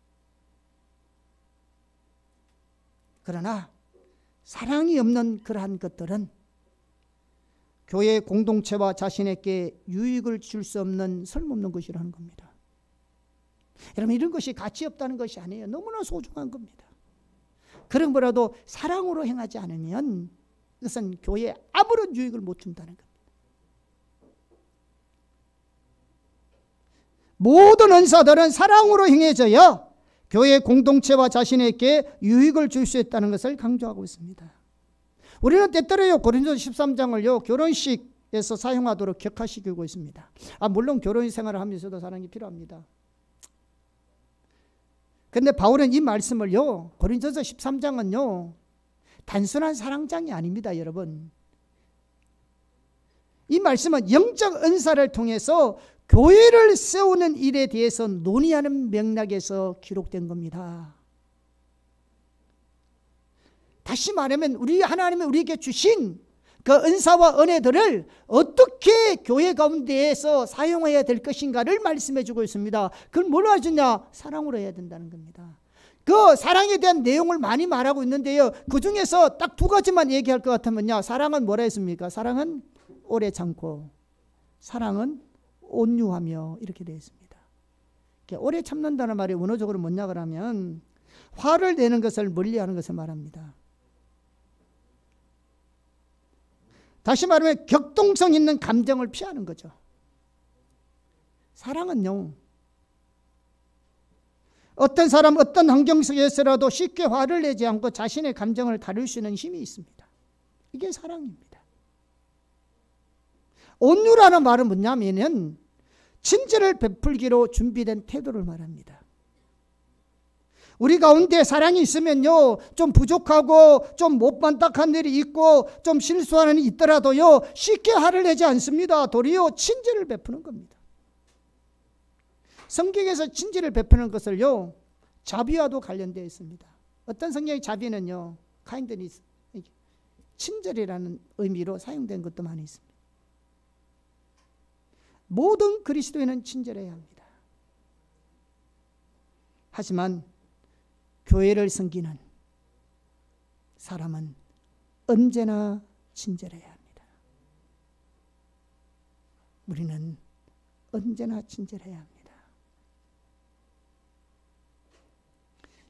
그러나 사랑이 없는 그러한 것들은 교회 공동체와 자신에게 유익을 줄 수 없는 쓸모없는 것이라는 겁니다. 여러분, 이런 것이 가치 없다는 것이 아니에요. 너무나 소중한 겁니다. 그런 거라도 사랑으로 행하지 않으면 그것은 교회에 아무런 유익을 못 준다는 겁니다. 모든 은사들은 사랑으로 행해져야 교회 공동체와 자신에게 유익을 줄 수 있다는 것을 강조하고 있습니다. 우리는 때때로요 고린도전서 13장을요 결혼식에서 사용하도록 격화시키고 있습니다. 물론 결혼 생활을 하면서도 사랑이 필요합니다. 그런데 바울은 이 말씀을요 고린도전서 13장은요 단순한 사랑장이 아닙니다. 여러분, 이 말씀은 영적 은사를 통해서 교회를 세우는 일에 대해서 논의하는 맥락에서 기록된 겁니다. 다시 말하면 우리 하나님이 우리에게 주신 그 은사와 은혜들을 어떻게 교회 가운데에서 사용해야 될 것인가를 말씀해 주고 있습니다. 그걸 뭘로 해주냐? 사랑으로 해야 된다는 겁니다. 그 사랑에 대한 내용을 많이 말하고 있는데요, 그 중에서 딱 두 가지만 얘기할 것 같으면요, 사랑은 뭐라 했습니까? 사랑은 오래 참고 사랑은 온유하며 이렇게 되어 있습니다. 오래 참는다는 말이 원어적으로 뭐냐 그러면 화를 내는 것을 멀리하는 것을 말합니다. 다시 말하면 격동성 있는 감정을 피하는 거죠. 사랑은요 어떤 사람 어떤 환경 속에서라도 쉽게 화를 내지 않고 자신의 감정을 다룰 수 있는 힘이 있습니다. 이게 사랑입니다. 온유라는 말은 뭐냐면은 친절을 베풀기로 준비된 태도를 말합니다. 우리 가운데 사랑이 있으면요 좀 부족하고 좀 못만딱한 일이 있고 좀 실수하는 일이 있더라도요 쉽게 화를 내지 않습니다. 도리어 친절을 베푸는 겁니다. 성경에서 친절을 베푸는 것을요 자비와도 관련되어 있습니다. 어떤 성경의 자비는요 kindness, 친절이라는 의미로 사용된 것도 많이 있습니다. 모든 그리스도인은 친절해야 합니다. 하지만 교회를 섬기는 사람은 언제나 친절해야 합니다. 우리는 언제나 친절해야 합니다.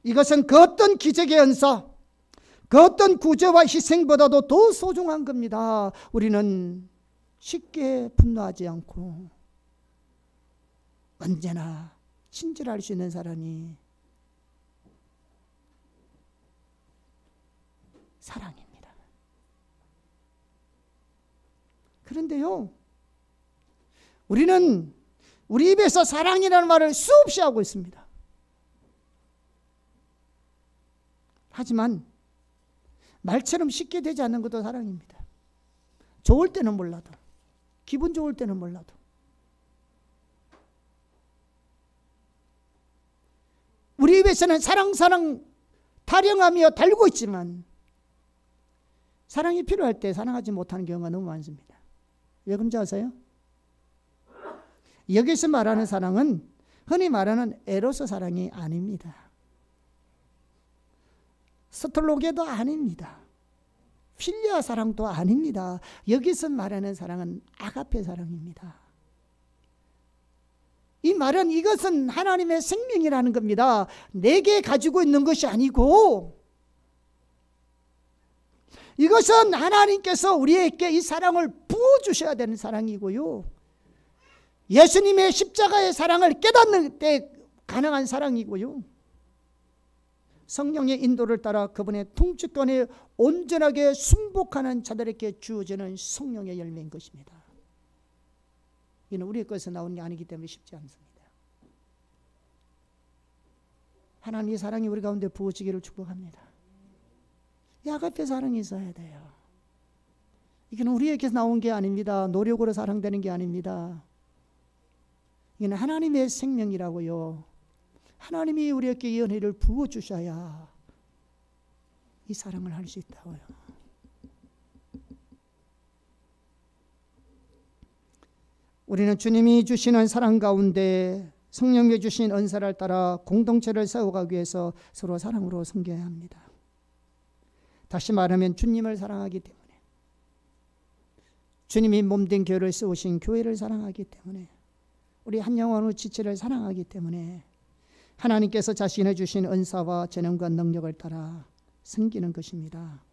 이것은 그 어떤 기적의 은사, 그 어떤 구제와 희생보다도 더 소중한 겁니다. 우리는 쉽게 분노하지 않고 언제나 친절할 수 있는 사람이 사랑입니다. 그런데요, 우리는 우리 입에서 사랑이라는 말을 수없이 하고 있습니다. 하지만 말처럼 쉽게 되지 않는 것도 사랑입니다. 좋을 때는 몰라도, 기분 좋을 때는 몰라도. 우리 입에서는 사랑 타령하며 달고 있지만 사랑이 필요할 때 사랑하지 못하는 경우가 너무 많습니다. 왜 그런지 아세요? 여기서 말하는 사랑은 흔히 말하는 에로스 사랑이 아닙니다. 스톨로게도 아닙니다. 필리아 사랑도 아닙니다. 여기서 말하는 사랑은 아가페 사랑입니다. 이 말은 이것은 하나님의 생명이라는 겁니다. 내게 가지고 있는 것이 아니고 이것은 하나님께서 우리에게 이 사랑을 부어주셔야 되는 사랑이고요. 예수님의 십자가의 사랑을 깨닫는 때 가능한 사랑이고요. 성령의 인도를 따라 그분의 통치권에 온전하게 순복하는 자들에게 주어지는 성령의 열매인 것입니다. 이는 우리의 것에서 나오는 게 아니기 때문에 쉽지 않습니다. 하나님의 사랑이 우리 가운데 부어지기를 축복합니다. 이 아가페 사랑이 있어야 돼요. 이건 우리에게서 나온 게 아닙니다. 노력으로 사랑되는 게 아닙니다. 이건 하나님의 생명이라고요. 하나님이 우리에게 이 은혜를 부어주셔야 이 사랑을 할 수 있다고요. 우리는 주님이 주시는 사랑 가운데 성령이 주신 은사를 따라 공동체를 세워가기 위해서 서로 사랑으로 섬겨야 합니다. 다시 말하면 주님을 사랑하기 때문에, 주님이 몸된 교회를 세우신 교회를 사랑하기 때문에, 우리 한 영혼의 지체를 사랑하기 때문에 하나님께서 자신이 주신 은사와 재능과 능력을 따라 섬기는 것입니다.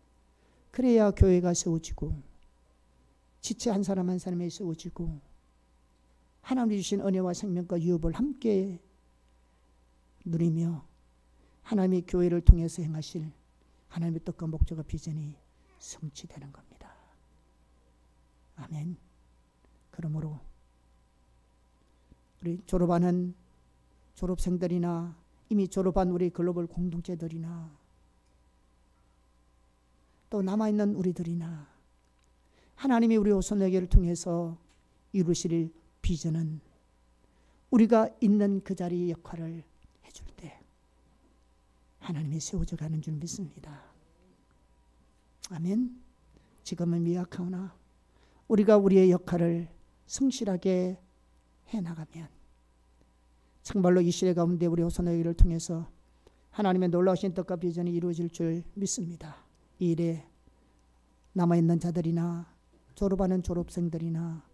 그래야 교회가 세워지고 지체 한 사람 한 사람이 세워지고 하나님이 주신 은혜와 생명과 유업을 함께 누리며 하나님의 교회를 통해서 행하실 하나님의 뜻과 목적과 비전이 성취되는 겁니다. 아멘. 그러므로 우리 졸업하는 졸업생들이나 이미 졸업한 우리 글로벌 공동체들이나 또 남아있는 우리들이나 하나님이 우리 호소너에게를 통해서 이루실 비전은 우리가 있는 그 자리의 역할을 해줄 때 하나님이 세워져 가는 줄 믿습니다. 아멘. 지금은 미약하오나 우리가 우리의 역할을 성실하게 해나가면 정말로 이 시대 가운데 우리 호소너에게를 통해서 하나님의 놀라우신 뜻과 비전이 이루어질 줄 믿습니다. 이 일에 남아있는 자들이나 졸업하는 졸업생들이나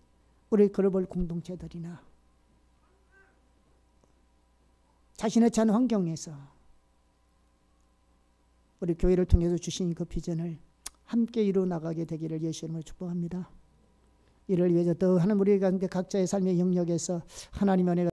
우리 글로벌 공동체들이나 자신의 처한 환경에서 우리 교회를 통해서 주신 그 비전을 함께 이루어 나가게 되기를 예수 이름으로 축복합니다. 이를 위해서 더 하는 우리 가운데 각자의 삶의 영역에서 하나님의 은혜가